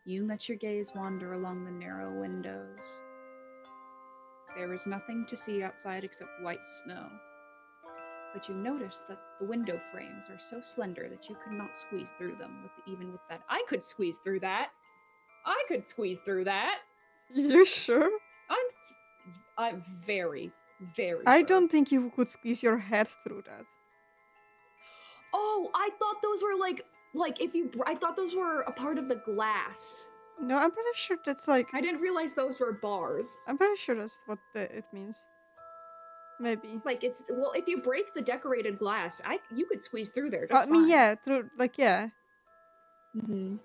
You let your gaze wander along the narrow windows. There is nothing to see outside except white snow. But you notice that the window frames are so slender that you could not squeeze through them, even with that. I could squeeze through that. I could squeeze through that. You sure? I'm very, very I sure. don't think you could squeeze your head through that. Oh, I thought those were like if you. I thought those were a part of the glass. No, I'm pretty sure that's like. I didn't realize those were bars. I'm pretty sure that's what it means. Maybe. Like it's if you break the decorated glass, you could squeeze through there. I mean, yeah, through yeah. Mm-hmm.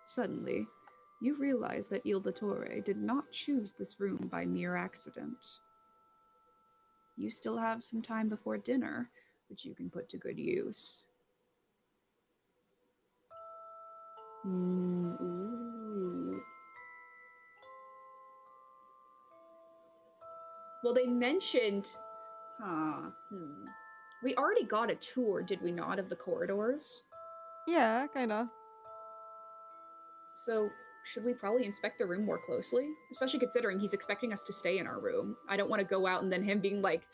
Suddenly, you realize that Il Dottore did not choose this room by mere accident. You still have some time before dinner, which you can put to good use. Ooh. Well, they mentioned, we already got a tour, did we not, of the corridors? Yeah, kinda. So, should we probably inspect the room more closely? Especially considering he's expecting us to stay in our room. I don't want to go out and then him being like,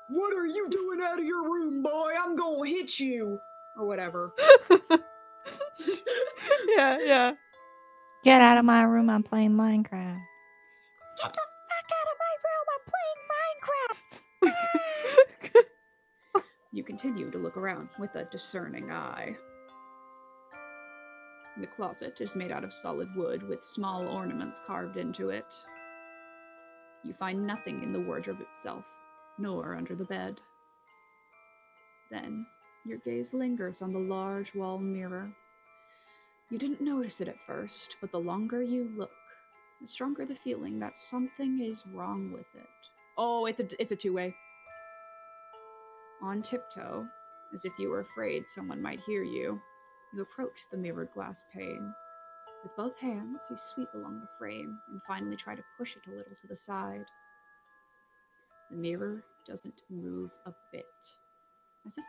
"What are you doing out of your room, boy? I'm gonna hit you!" Or whatever. Yeah. Get out of my room, I'm playing Minecraft. Get the fuck out of my room, I'm playing Minecraft! You continue to look around with a discerning eye. The closet is made out of solid wood with small ornaments carved into it. You find nothing in the wardrobe itself, nor under the bed. Then, your gaze lingers on the large wall mirror. You didn't notice it at first, but the longer you look, the stronger the feeling that something is wrong with it. Oh, it's a two-way. On tiptoe, as if you were afraid someone might hear you, you approach the mirrored glass pane. With both hands, you sweep along the frame and finally try to push it a little to the side. The mirror doesn't move a bit, as if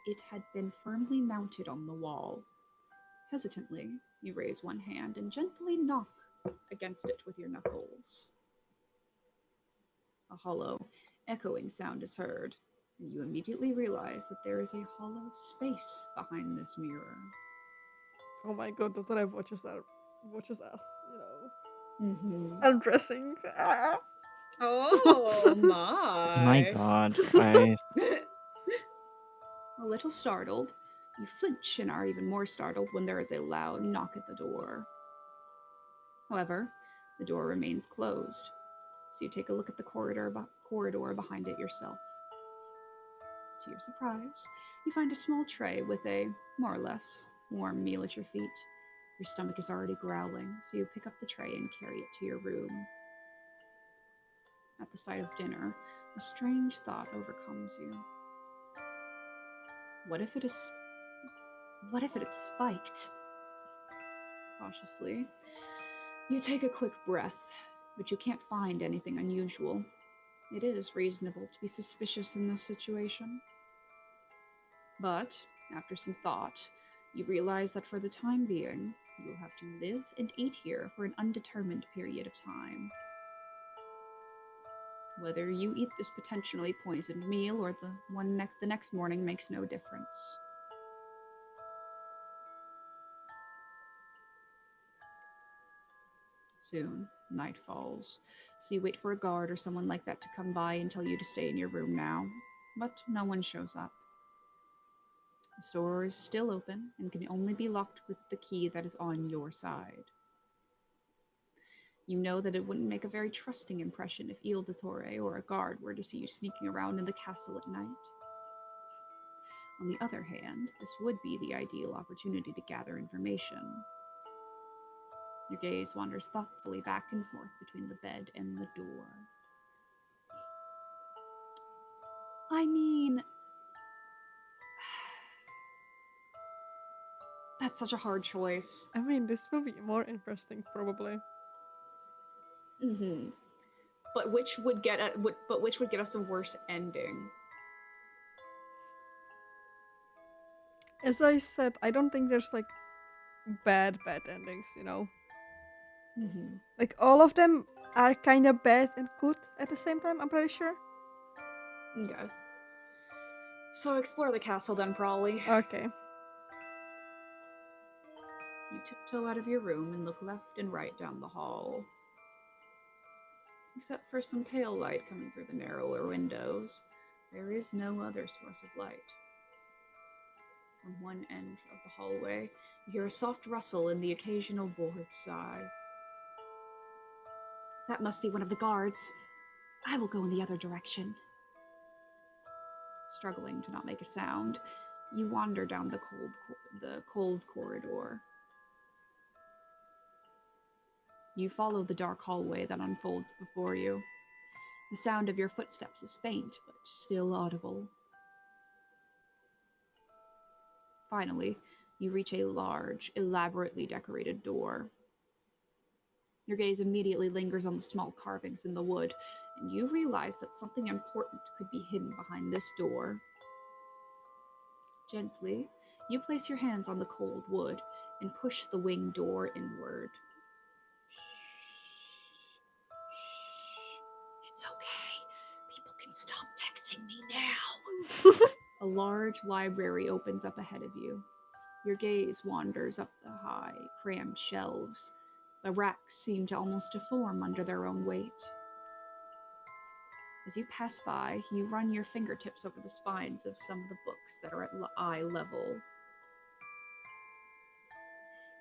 it had been firmly mounted on the wall. Hesitantly, you raise one hand and gently knock against it with your knuckles. A hollow, echoing sound is heard, and you immediately realize that there is a hollow space behind this mirror. Oh my god, Dottore watches us, Mm-hmm. undressing. Ah. Oh my. My god, guys. A little startled, you flinch and are even more startled when there is a loud knock at the door. However, the door remains closed, so you take a look at the corridor behind it yourself. To your surprise, you find a small tray with a, more or less, warm meal at your feet. Your stomach is already growling, so you pick up the tray and carry it to your room. At the sight of dinner, a strange thought overcomes you. What if it is spiked? Cautiously, you take a quick breath, but you can't find anything unusual. It is reasonable to be suspicious in this situation. But, after some thought, you realize that for the time being, you will have to live and eat here for an undetermined period of time. Whether you eat this potentially poisoned meal or the next morning makes no difference. Soon, night falls, so you wait for a guard or someone like that to come by and tell you to stay in your room now, but no one shows up. The store is still open and can only be locked with the key that is on your side. You know that it wouldn't make a very trusting impression if Dottore or a guard were to see you sneaking around in the castle at night. On the other hand, this would be the ideal opportunity to gather information. Your gaze wanders thoughtfully back and forth between the bed and the door. I mean, that's such a hard choice. I mean, this will be more interesting, probably. Mm-hmm. But which would get us a worse ending? As I said, I don't think there's like bad endings, you know? Mm-hmm. Like, all of them are kind of bad and good at the same time, I'm pretty sure. Okay. So explore the castle then, Prawley. Okay. You tiptoe out of your room and look left and right down the hall. Except for some pale light coming through the narrower windows, there is no other source of light. From one end of the hallway, you hear a soft rustle and the occasional bored sigh. That must be one of the guards. I will go in the other direction. Struggling to not make a sound, you wander down the cold corridor. You follow the dark hallway that unfolds before you. The sound of your footsteps is faint, but still audible. Finally, you reach a large, elaborately decorated door. Your gaze immediately lingers on the small carvings in the wood, and you realize that something important could be hidden behind this door. Gently, you place your hands on the cold wood and push the wing door inward. It's okay. People can stop texting me now. A large library opens up ahead of you. Your gaze wanders up the high, crammed shelves. The racks seem to almost deform under their own weight. As you pass by, you run your fingertips over the spines of some of the books that are at eye level.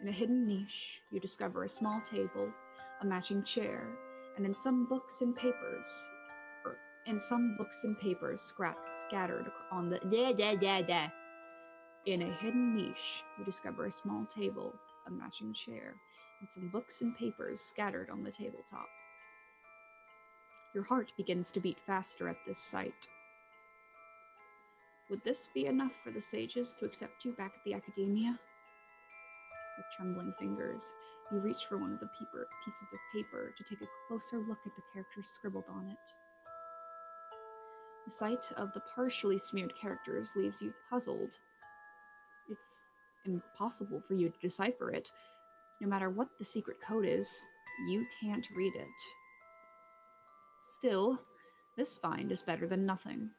In a hidden niche, you discover a small table, a matching chair, and in some books and papers scattered on the In a hidden niche, you discover a small table, a matching chair, and some books and papers scattered on the tabletop. Your heart begins to beat faster at this sight. Would this be enough for the sages to accept you back at the academia? With trembling fingers, you reach for one of the pieces of paper to take a closer look at the characters scribbled on it. The sight of the partially smeared characters leaves you puzzled. It's impossible for you to decipher it. No matter what the secret code is, you can't read it. Still, this find is better than nothing.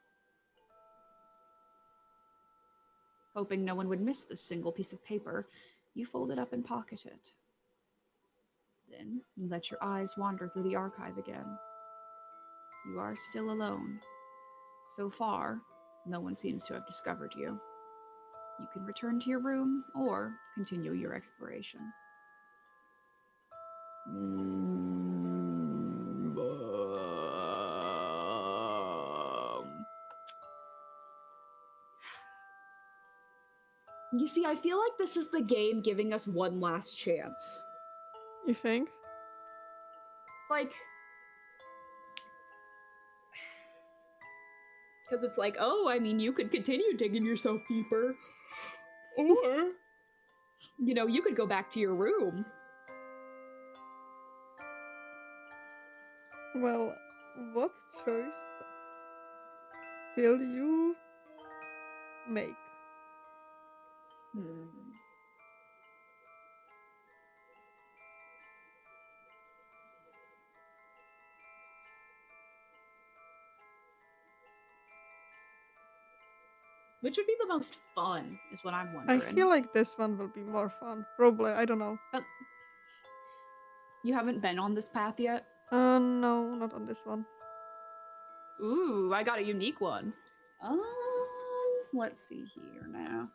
Hoping no one would miss this single piece of paper, you fold it up and pocket it. Then you let your eyes wander through the archive again. You are still alone. So far, no one seems to have discovered you. You can return to your room or continue your exploration. You see, I feel like this is the game giving us one last chance. You think? Like, Because it's like, oh, I mean, you could continue digging yourself deeper. Or, you know, you could go back to your room. Well, what choice will you make? Which would be the most fun, is what I'm I wondering. feel like this one will be more fun. Probably, I don't know. But you haven't been on this path yet? No, not on this one. Ooh, I got a unique one. Let's see here now.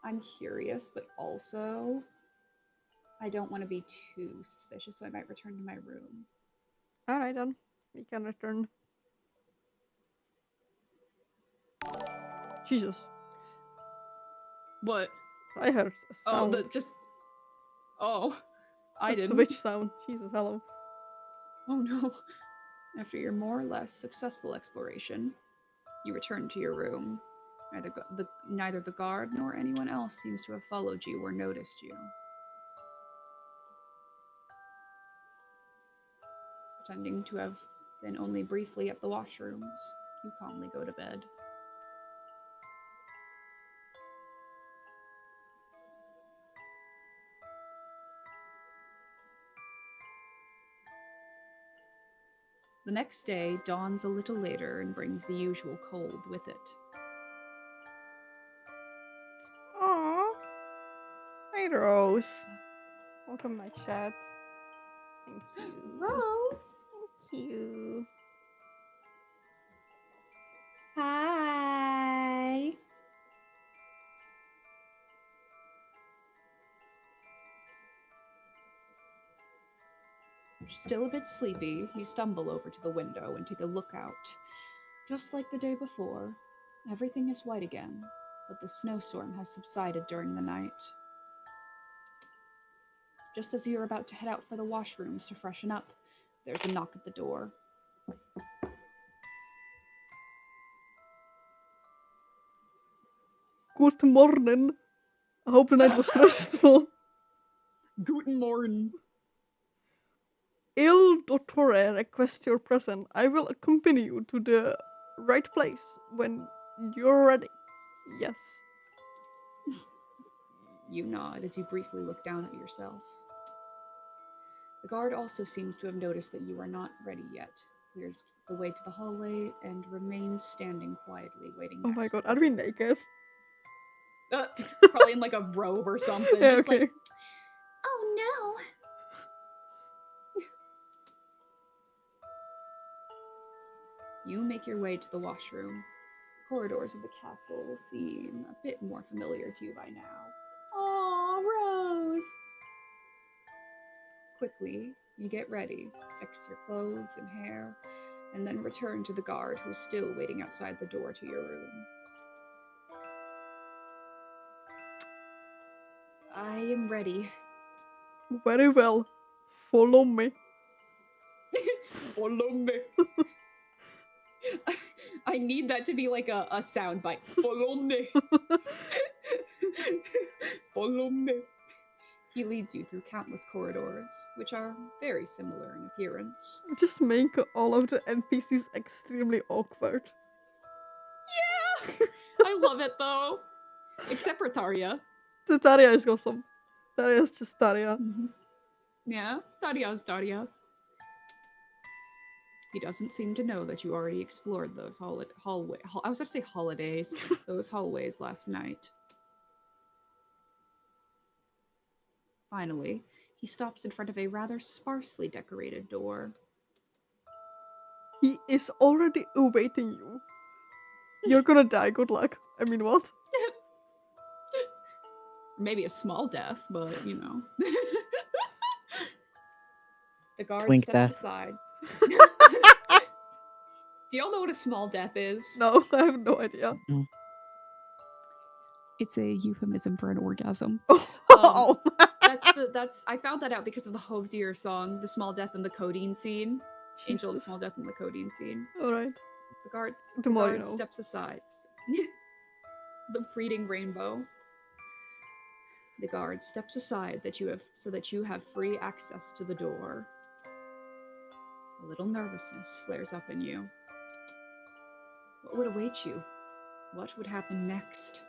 I'm curious, but also I don't want to be too suspicious, so I might return to my room. Alright then, we can return. Jesus, What? I heard a sound. I A didn't. Twitch sound. Jesus, hello. Oh no. After your more or less successful exploration, you return to your room. Neither the guard nor anyone else seems to have followed you or noticed you. Pretending to have been only briefly at the washrooms, you calmly go to bed. The next day dawns a little later and brings the usual cold with it. Aww. Hey, Rose. Welcome my chat. Thank you. Rose! Thank you. Hi! Still a bit sleepy, you stumble over to the window and take a look out. Just like the day before, everything is white again, but the snowstorm has subsided during the night. Just as you're about to head out for the washrooms to freshen up, there's a knock at the door. Good morning. I hope the night was restful. Guten Morgen. Dottore requests your presence. I will accompany you to the right place when you're ready. Yes. You nod as you briefly look down at yourself. The guard also seems to have noticed that you are not ready yet, clears the way to the hallway, and remains standing quietly waiting Oh my next god, to are the we door. naked? Probably in like a robe or something. Yeah, just okay. like, Oh no! you make your way to the washroom. Corridors of the castle seem a bit more familiar to you by now. Aw, Rose! Quickly, you get ready, fix your clothes and hair, and then return to the guard who's still waiting outside the door to your room. I am ready. Very well. Follow me. Follow me. I need that to be like a soundbite. Follow me. Follow me. He leads you through countless corridors, which are very similar in appearance. Just make all of the NPCs extremely awkward. Yeah! I love it though. Except for Tarja. The Daria is awesome. Daria is just Daria. Mm-hmm. Yeah, Tarja's Tarja. He doesn't seem to know that you already explored those I was going to say holidays. Those hallways last night. Finally, he stops in front of a rather sparsely decorated door. He is already awaiting you. You're gonna die, good luck. I mean, what? Maybe a small death, but you know. The guard Twink steps death. aside. Do y'all know what a small death is? No, I have no idea. It's a euphemism for an orgasm. Oh. I found that out because of the Hovdir song, the Small Death and the Codeine scene. Angel of Jesus. Small Death and the Codeine scene. All right. The The more you guard know. steps aside. The reading rainbow. The guard steps aside so that you have free access to the door. A little nervousness flares up in you. What would await you? What would happen next?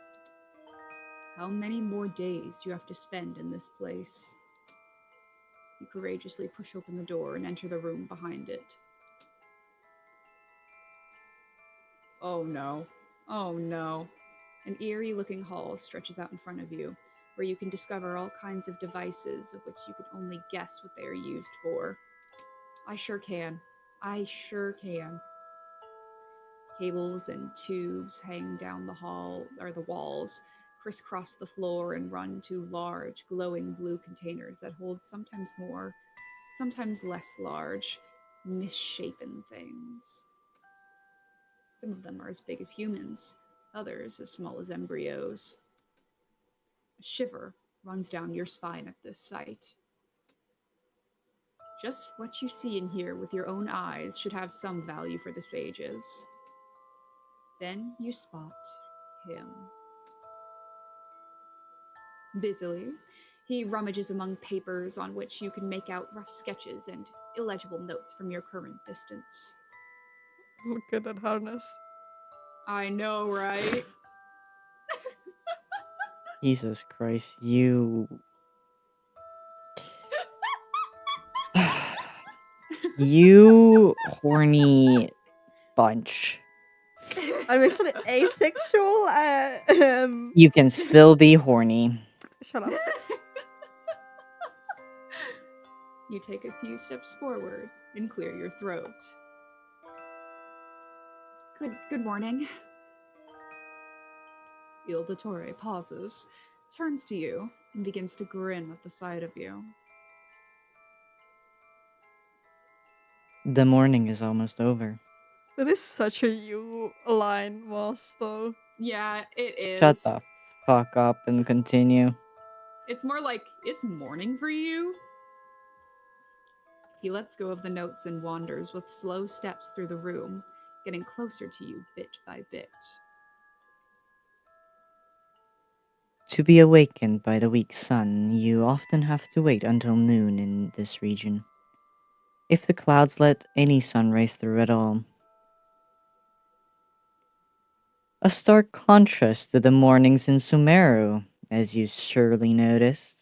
How many more days do you have to spend in this place? You courageously push open the door and enter the room behind it. Oh no. Oh no. An eerie-looking hall stretches out in front of you, where you can discover all kinds of devices of which you can only guess what they are used for. I sure can. I sure can. Cables and tubes hang down the hall or the walls, crisscross the floor, and run to large, glowing blue containers that hold sometimes more, sometimes less large, misshapen things. Some of them are as big as humans, others as small as embryos. A shiver runs down your spine at this sight. Just what you see and hear with your own eyes should have some value for the sages. Then you spot him. Busily, he rummages among papers on which you can make out rough sketches and illegible notes from your current distance. Look at that harness. I know, right? Jesus Christ, you. You horny bunch. I'm actually asexual. You can still be horny. Shut up. You take a few steps forward and clear your throat. Good morning. Dottore pauses, turns to you, and begins to grin at the sight of you. The morning is almost over. That is such a you line, Moss, though. Yeah, it is. Shut the fuck up and continue. It's more like, it's morning for you? He lets go of the notes and wanders with slow steps through the room, getting closer to you bit by bit. To be awakened by the weak sun, you often have to wait until noon in this region. If the clouds let any sun rays through at all. A stark contrast to the mornings in Sumeru, as you surely noticed.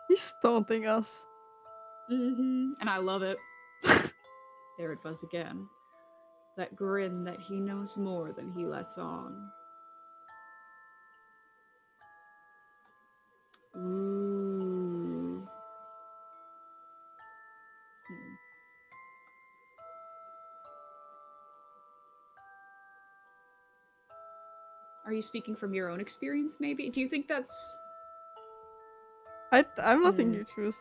He's taunting us. Mm-hmm. And I love it. There it was again. That grin that he knows more than he lets on. Ooh. Are you speaking from your own experience, maybe? Do you think that's... I'm letting you choose.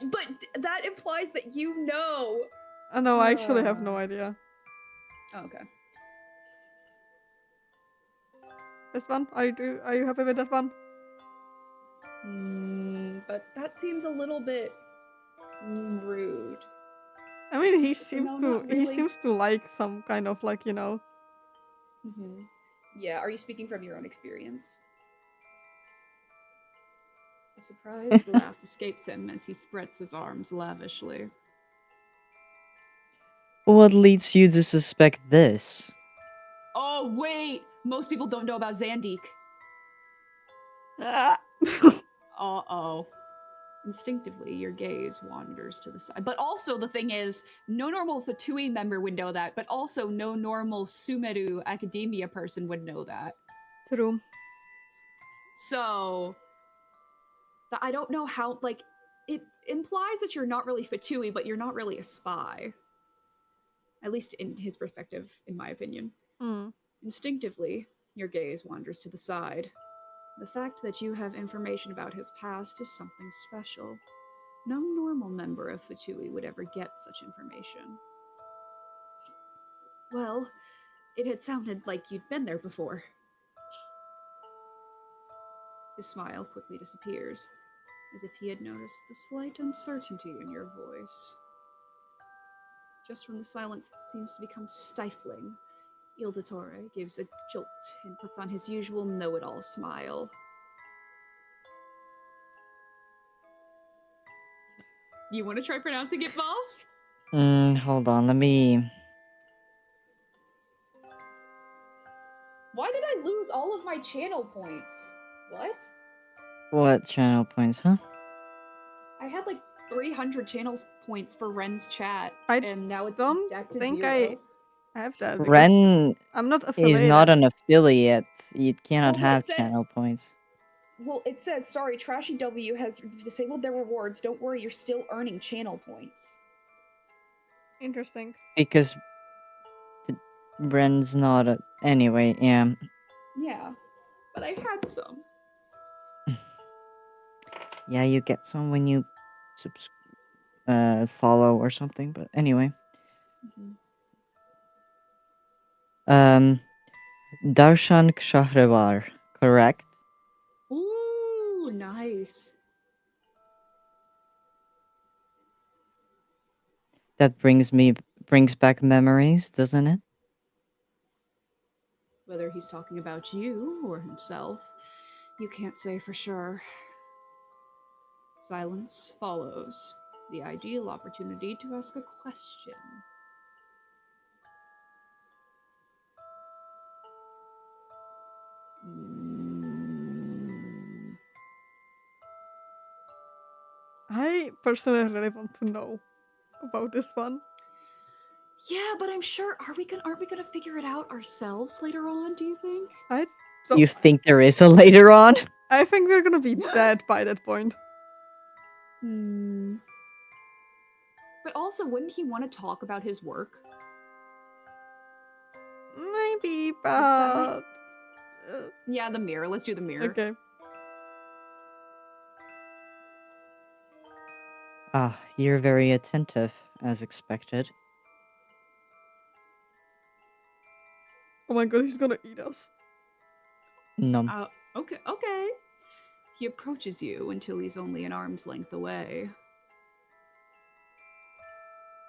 But that implies that you know. No, I actually have no idea. Oh, okay. This one? Are you happy with that one? But that seems a little bit rude. I mean, he No, not he really. seems to like some kind of like, you know. Mm-hmm. Yeah, are you speaking from your own experience? A surprised laugh escapes him as he spreads his arms lavishly. What leads you to suspect this? Oh, wait! Most people don't know about Zandik. Ah. Uh-oh. Instinctively, your gaze wanders to the side. But also, the thing is, no normal Fatui member would know that, but also no normal Sumeru academia person would know that. True. So, I don't know how, like, it implies that you're not really Fatui, but you're not really a spy. At least in his perspective, in my opinion. Instinctively, your gaze wanders to the side. The fact that you have information about his past is something special. No normal member of Fatui would ever get such information. Well, it had sounded like you'd been there before. His smile quickly disappears, as if he had noticed the slight uncertainty in your voice. Just when the silence seems to become stifling, Il Dottore gives a jolt and puts on his usual know-it-all smile. You want to try pronouncing it, boss? Hold on, let me. Why did I lose all of my channel points? What? What channel points, huh? I had like 300 channels points for Ren's chat, I and now it's don't back to think 0. I have that because Ren I'm not is not affiliated. an affiliate. You cannot Well, but it have says- channel points. Well, it says, sorry, Trashy W has disabled their rewards. Don't worry, you're still earning channel points. Interesting. Because Ren's not a. Anyway, yeah. Yeah, but I had some. Yeah, you get some when you follow or something, but anyway. Darshan Kshahrewar, correct? Ooh, nice. That brings back memories, doesn't it? Whether he's talking about you or himself, you can't say for sure. Silence follows, the ideal opportunity to ask a question. Mm. I personally really want to know about this one. Yeah, but I'm sure aren't we gonna figure it out ourselves later on, do you think? I You don't. think there is a later on? I think we're gonna be dead by that point. Hmm. But also, wouldn't he want to talk about his work? Maybe, That might. but Yeah, the mirror. Let's do the mirror. okay. Ah, you're very attentive, as expected. Oh my god, he's gonna eat us. Num. Okay. He approaches you until he's only an arm's length away.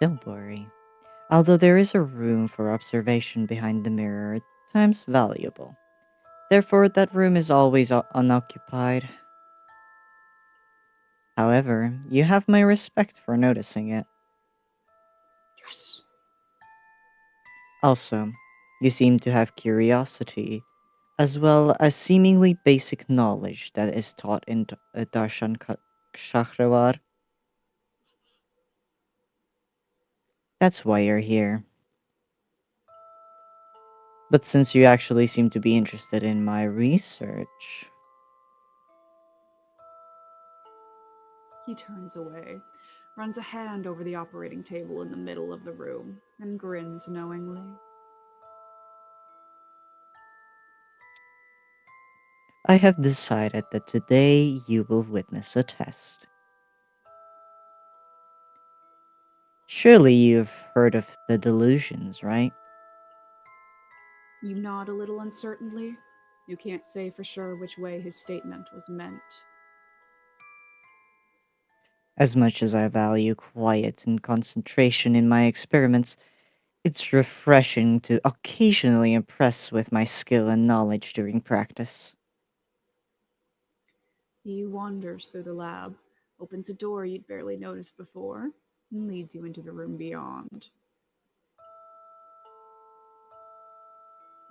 Don't worry. Although there is a room for observation behind the mirror, at times valuable. Therefore, that room is always unoccupied. However, you have my respect for noticing it. Yes. Also, you seem to have curiosity, as well as seemingly basic knowledge that is taught in Darshan Shahrawar. That's why you're here. But since you actually seem to be interested in my research, He turns away, runs a hand over the operating table in the middle of the room, and grins knowingly. I have decided that today you will witness a test. Surely you've heard of the delusions, right? You nod a little uncertainly. You can't say for sure which way his statement was meant. As much as I value quiet and concentration in my experiments, it's refreshing to occasionally impress with my skill and knowledge during practice. He wanders through the lab, opens a door you'd barely noticed before, and leads you into the room beyond.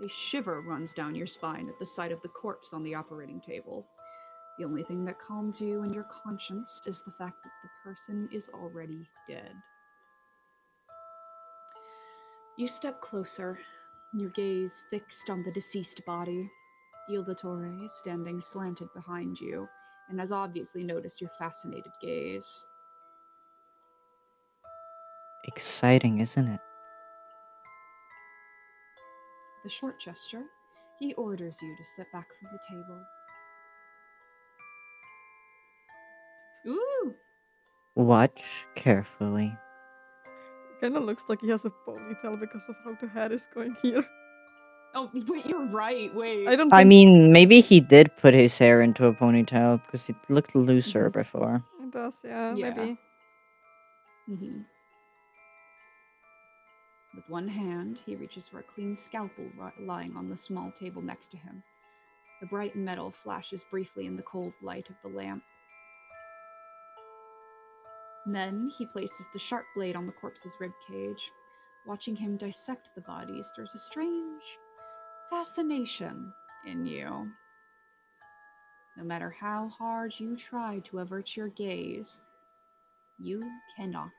A shiver runs down your spine at the sight of the corpse on the operating table. The only thing that calms you and your conscience is the fact that the person is already dead. You step closer, your gaze fixed on the deceased body. Il Dottore is standing slanted behind you and has obviously noticed your fascinated gaze. Exciting, isn't it? With a short gesture, he orders you to step back from the table. Ooh! Watch carefully. Kinda looks like he has a ponytail because of how the hair is going here. Oh Oh, wait, you're right. Wait. I don't I think mean, maybe he did put his hair into a ponytail because it looked looser Mhm. before. it does. Yeah, Yeah. maybe. Mm-hmm. With one hand, he reaches for a clean scalpel lying on the small table next to him. The bright metal flashes briefly in the cold light of the lamp. Then he places the sharp blade on the corpse's rib cage. Watching him dissect the body stirs a strange fascination in you. No matter how hard you try to avert your gaze, you cannot.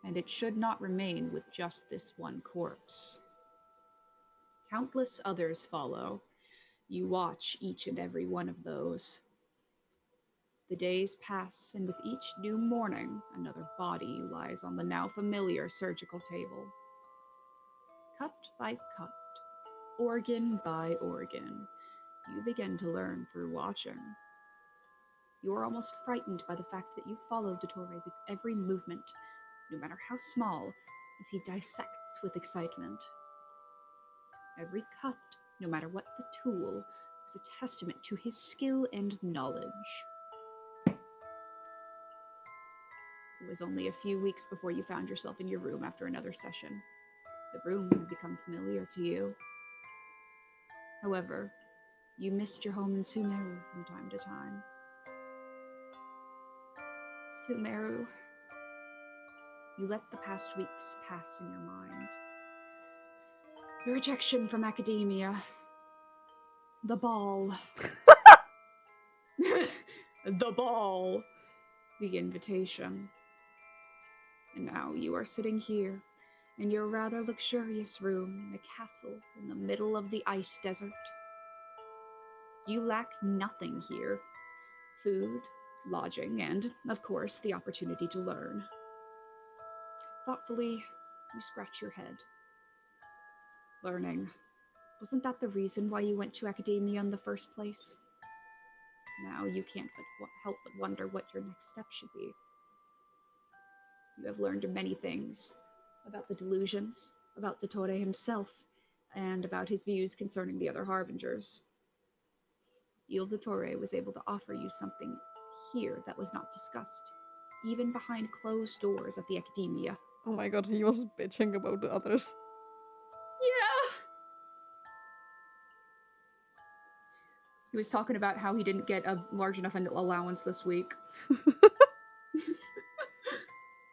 And it should not remain with just this one corpse. Countless others follow. You watch each and every one of those. The days pass, and with each new morning, another body lies on the now familiar surgical table. Cut by cut, organ by organ, you begin to learn through watching. You are almost frightened by the fact that you follow Dottore's every movement, no matter how small, as he dissects with excitement. Every cut, no matter what the tool, is a testament to his skill and knowledge. It was only a few weeks before you found yourself in your room after another session. The room had become familiar to you. However, you missed your home in Sumeru from time to time. Sumeru. You let the past weeks pass in your mind. Your rejection from academia. The ball. The ball. The invitation. And now you are sitting here in your rather luxurious room in a castle in the middle of the ice desert. You lack nothing here. Food, lodging, and, of course, the opportunity to learn. Thoughtfully, you scratch your head. Learning. Wasn't that the reason why you went to academia in the first place? Now you can't help but wonder what your next step should be. You have learned many things about the delusions, about Dottore himself, and about his views concerning the other Harbingers. Il Dottore was able to offer you something here that was not discussed, even behind closed doors at the academia. Oh my god, he was bitching about the others. Yeah. He was talking about how he didn't get a large enough allowance this week.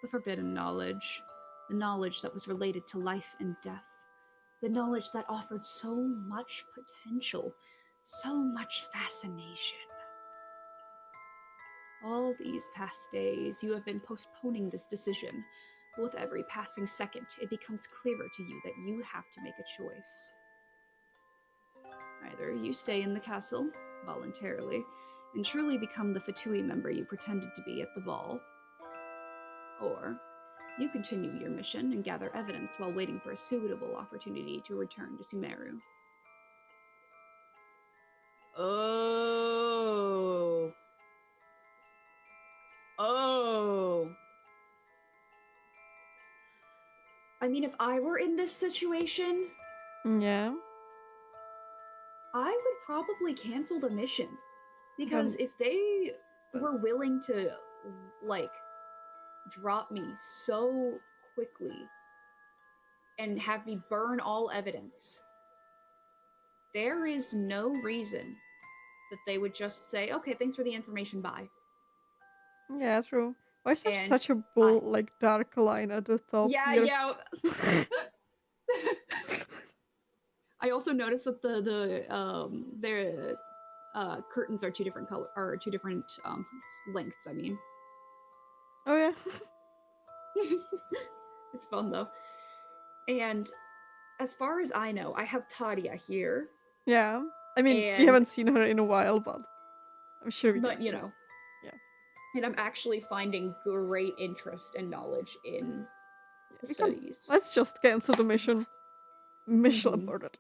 The forbidden knowledge. The knowledge that was related to life and death. The knowledge that offered so much potential, so much fascination. All these past days, you have been postponing this decision. But with every passing second, it becomes clearer to you that you have to make a choice. Either you stay in the castle, voluntarily, and truly become the Fatui member you pretended to be at the ball, or you continue your mission and gather evidence while waiting for a suitable opportunity to return to Sumeru. Oh. Oh. I mean, if I were in this situation, Yeah. I would probably cancel the mission. Because Then- if they were willing to, like, drop me so quickly and have me burn all evidence, there is no reason that they would just say, okay, thanks for the information, bye. Yeah, true. Why is there And such a bold, like, dark line at the top Yeah, here? yeah. I also noticed that the curtains are two different lengths. I mean, Oh, yeah. it's fun though. And as far as I know, I have Tadia here, Yeah. I mean, we And- haven't seen her in a while, but I'm sure we can but see. you know, Yeah. And I'm actually finding great interest and knowledge in Yeah, the we can- studies. Let's just cancel the mission. Mission Mhm. aborted.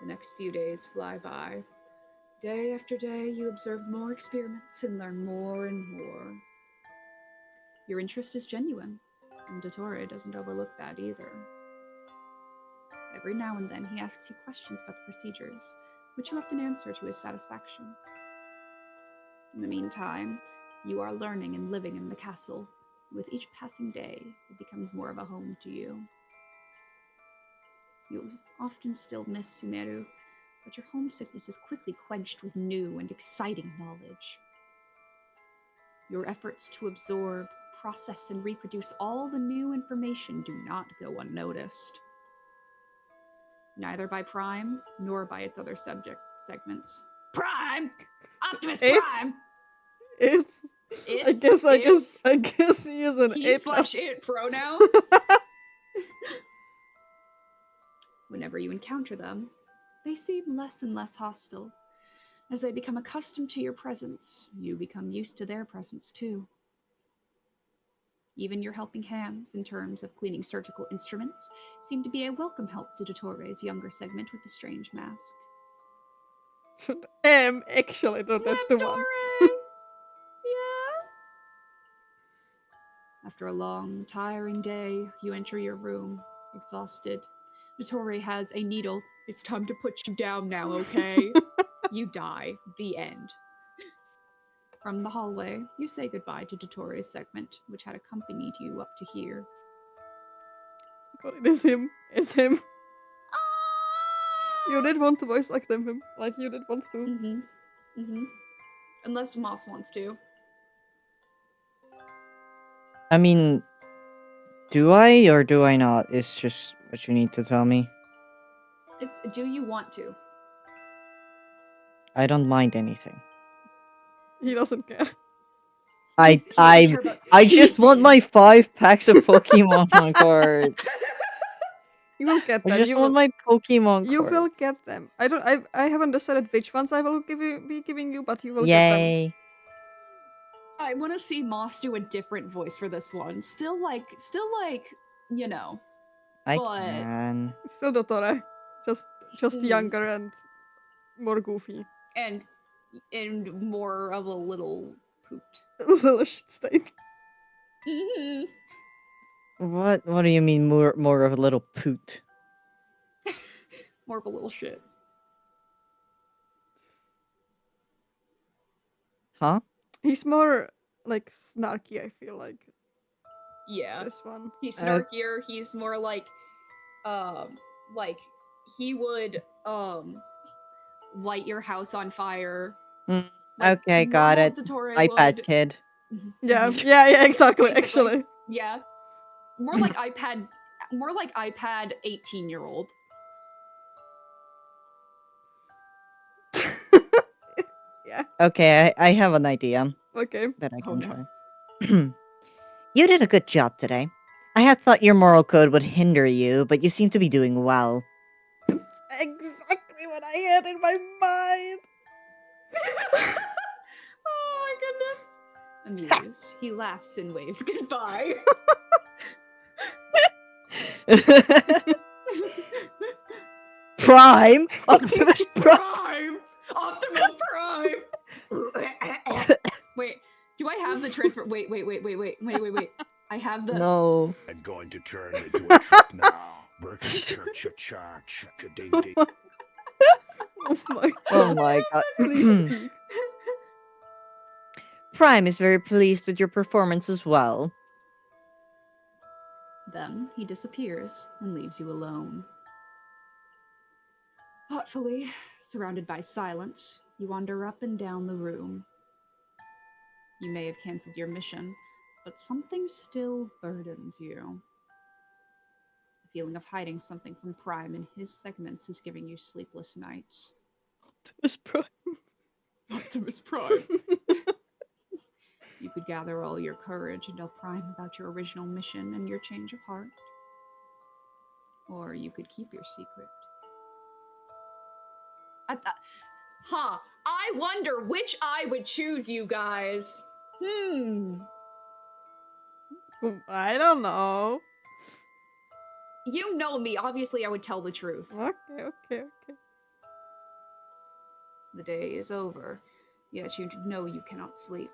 the next few days fly by. Day after day, you observe more experiments and learn more and more. Your interest is genuine, and Dottore doesn't overlook that either. Every now and then he asks you questions about the procedures, which you often answer to his satisfaction. In the meantime, you are learning and living in the castle. With each passing day, it becomes more of a home to you. You often still miss Sumeru, but your homesickness is quickly quenched with new and exciting knowledge. Your efforts to absorb, process, and reproduce all the new information do not go unnoticed. Neither by Prime, nor by its other segments. Prime! Optimus Prime! It's I guess he is an He/it pronouns. Whenever you encounter them, they seem less and less hostile. As they become accustomed to your presence, you become used to their presence too. Even your helping hands, in terms of cleaning surgical instruments, seem to be a welcome help to Dottore's younger segment with the strange mask. Actually, no, that's the one. Yeah. After a long, tiring day, you enter your room, exhausted. Dottore has a needle. It's time to put you down now, okay? You die. The end. From the hallway, you say goodbye to Dottore's segment, which had accompanied you up to here. God, it is him. It's him. You did want to voice act him. Like, you did want to. Unless Moss wants to. I mean, do I or do I not? It's just what you need to tell me. It's do you want to? I don't mind anything. He doesn't care. I just want my 5 packs of Pokemon cards. You will get them. I just want my Pokemon cards. You will get them. I haven't decided which ones I will be giving you, but you will get Yay. I want to see Moss do a different voice for this one. Still like, you know. I but... can. them. Still Dottore. Just younger and more goofy. And more of a little poot. Little shit stain. What do you mean more of a little poot? More of a little shit. Huh? He's more like snarky, I feel like. Yeah. This one. He's snarkier, he's more like he would light your house on fire. Like, okay, got it. Dottore iPad would. kid. Yeah, exactly, Basically. actually. Yeah. More like iPad 18-year-old. Yeah. Okay, I have an idea. Okay. That I can try. You did a good job today. I had thought your moral code would hinder you, but you seem to be doing well. That's exactly what I had in my mind. Oh my goodness. Amused, he laughs and waves goodbye. Prime! Optimus Prime! Optimus Prime! Wait, do I have the transfer? Wait. I have the. No. I'm going to turn into a truck now. Oh my god. Oh my god. Please speak. Prime is very pleased with your performance as well. Then he disappears and leaves you alone. Thoughtfully, surrounded by silence, you wander up and down the room. You may have canceled your mission, but something still burdens you. The feeling of hiding something from Prime in his segments is giving you sleepless nights. Optimus Prime. Optimus Prime. You could gather all your courage and tell Prime about your original mission and your change of heart. Or you could keep your secret. I wonder which I would choose, you guys. I don't know. You know me. Obviously, I would tell the truth. Okay. The day is over, yet you know you cannot sleep.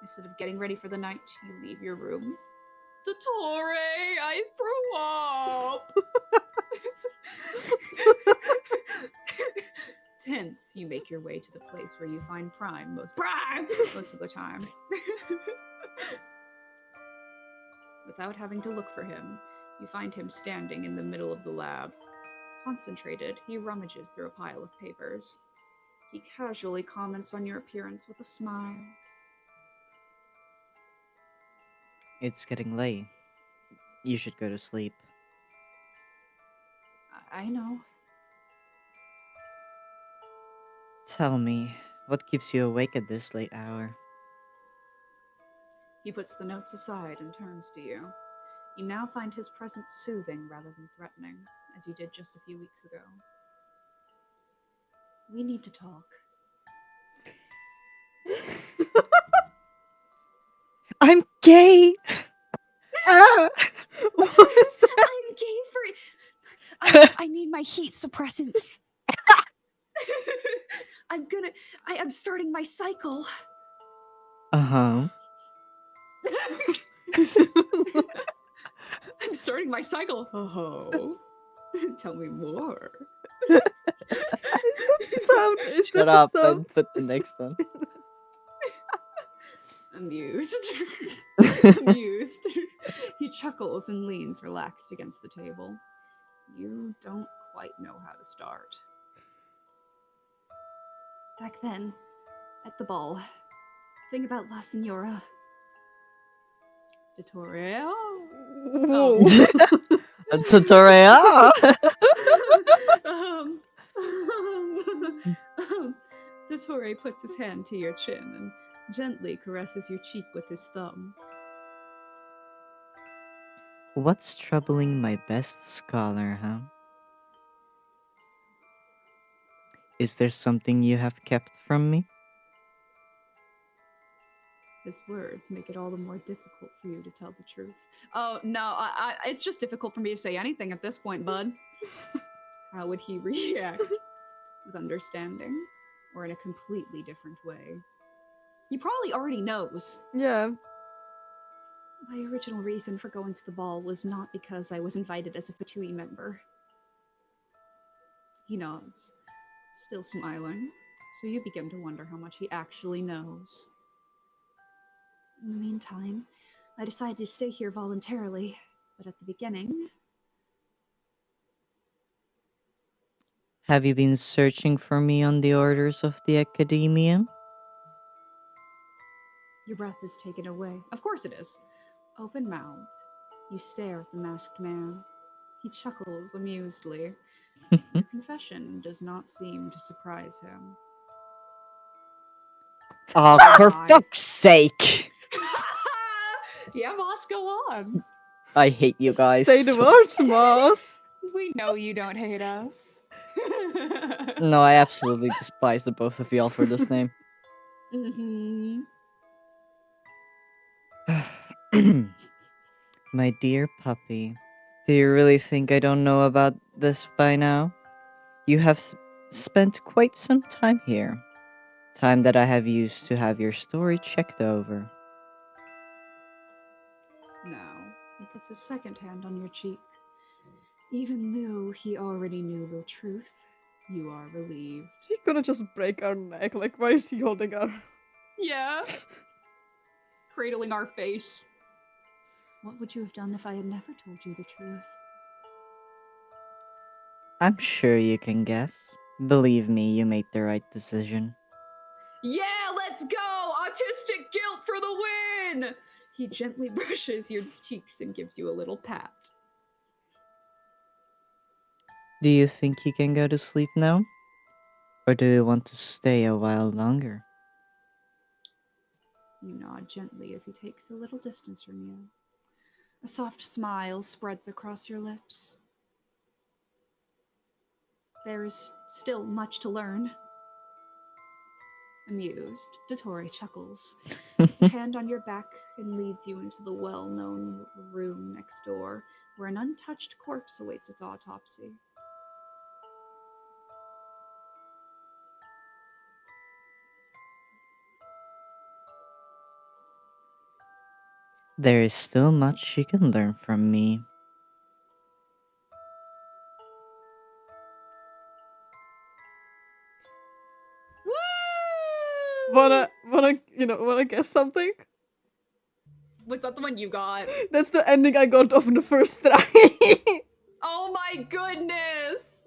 Instead of getting ready for the night, you leave your room. Dottore, I threw up. Tense, you make your way to the place where you find Prime most of the time. Without having to look for him, you find him standing in the middle of the lab. Concentrated, he rummages through a pile of papers. He casually comments on your appearance with a smile. It's getting late. You should go to sleep. I know. Tell me, what keeps you awake at this late hour? He puts the notes aside and turns to you. You now find his presence soothing rather than threatening, as you did just a few weeks ago. We need to talk. I'm gay! Ah! What is that? I'm gay for. I need my heat suppressants. I'm starting my cycle. Uh-huh. I'm starting my cycle. Oh, tell me more. Is Shut that up the sound? and put the next one. Amused. Amused. He chuckles and leans relaxed against the table. You don't quite know how to start. Back then, at the ball, thing about La Signora. Dottore. Whoa. A tutorial! Dottore puts his hand to your chin and gently caresses your cheek with his thumb. What's troubling my best scholar, huh? Is there something you have kept from me? His words make it all the more difficult for you to tell the truth. Oh no, it's just difficult for me to say anything at this point, bud. How would he react? With understanding? Or in a completely different way? He probably already knows. Yeah. My original reason for going to the ball was not because I was invited as a Fatui member. He nods, still smiling, so you begin to wonder how much he actually knows. In the meantime, I decided to stay here voluntarily, but at the beginning, Have you been searching for me on the orders of the Academia? Your breath is taken away. Of course it is. Open mouthed, you stare at the masked man. He chuckles amusedly. Your confession does not seem to surprise him. Oh, for Why? fuck's sake! Yeah, Moss, go on. I hate you guys. Say the words, Moss. We know you don't hate us. No, I absolutely despise the both of y'all for this name. Mm-hmm. My dear puppy, do you really think I don't know about this by now? You have spent quite some time here. Time that I have used to have your story checked over. Now, he puts his second hand on your cheek. Even though he already knew the truth, you are relieved. Is he gonna just break our neck? Like, why is he holding our... Yeah. Cradling our face. what would you have done if I had never told you the truth? I'm sure you can guess. Believe me, you made the right decision. Yeah, let's go! Autistic guilt for the win! He gently brushes your cheeks and gives you a little pat. Do you think you can go to sleep now? Or do you want to stay a while longer? You nod gently as he takes a little distance from you. A soft smile spreads across your lips. There is still much to learn. Amused, Dottore chuckles, puts a hand on your back, and leads you into the well-known room next door, where an untouched corpse awaits its autopsy. There is still much she can learn from me. Woo! Wanna guess something? Was that the one you got? That's the ending I got of the first try. Oh my goodness!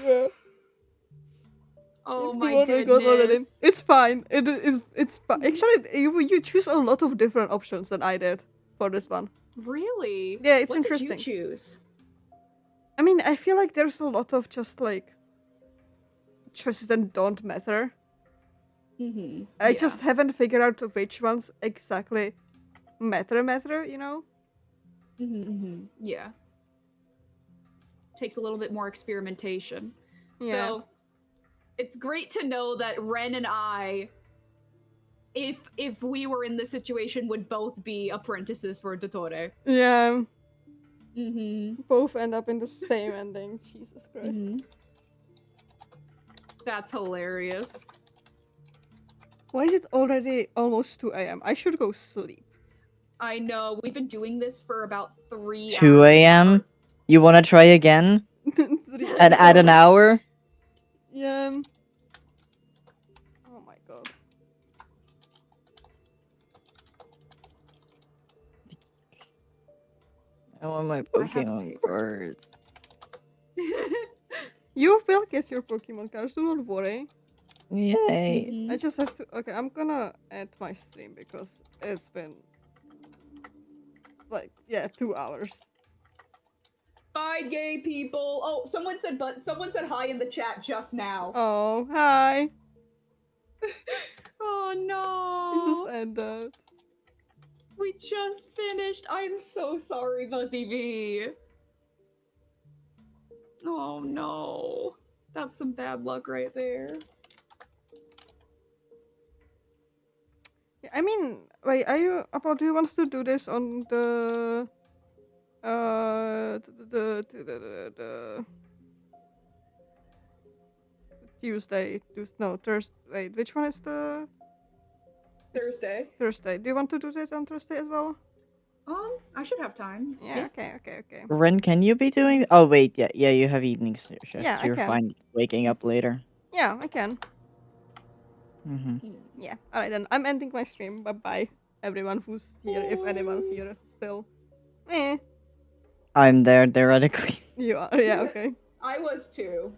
Yeah. Oh It's the my one I got already. goodness. It's fine. It's fine. Actually, you choose a lot of different options than I did for this one. Really? Yeah, it's what interesting. What did you choose? I mean, I feel like there's a lot of just like choices that don't matter. Mm-hmm. I just haven't figured out which ones exactly matter, you know? Yeah. Takes a little bit more experimentation. Yeah. So it's great to know that Ren and I, if we were in this situation, would both be apprentices for Dottore. Yeah. Mm-hmm. Both end up in the same ending. Jesus Christ. Mm-hmm. That's hilarious. Why is it already almost 2 a.m.? I should go sleep. I know, we've been doing this for about 3 hours. 2 a.m. You want to try again? 3 And add an hour? Yeah. Oh my god. I want my I have a Pokemon paper. cards. You will get your Pokemon cards, do not worry. Yay. Mhm. I just have to. Okay, I'm gonna end my stream because it's been like 2 hours. Bye, gay people. Oh, someone said hi in the chat just now. Oh, hi. Oh We no. just ended. We just finished. I'm so sorry, Buzzy V. Oh no. That's some bad luck right there. I mean, wait, are you about? Do you want to do this on the the Tuesday? No, Thursday. Wait, which one is the Thursday. Thursday? Do you want to do this on Thursday as well? I should have time. Yeah. Okay. Ren, can you be doing? Oh wait, yeah, you have evening shifts. Yeah, I You're can. fine waking up later. Yeah, I can. Mm-hmm. Yeah. All right then. I'm ending my stream. Bye bye, everyone who's here. If anyone's here still. I'm there theoretically. You are. Yeah. Okay. I was too.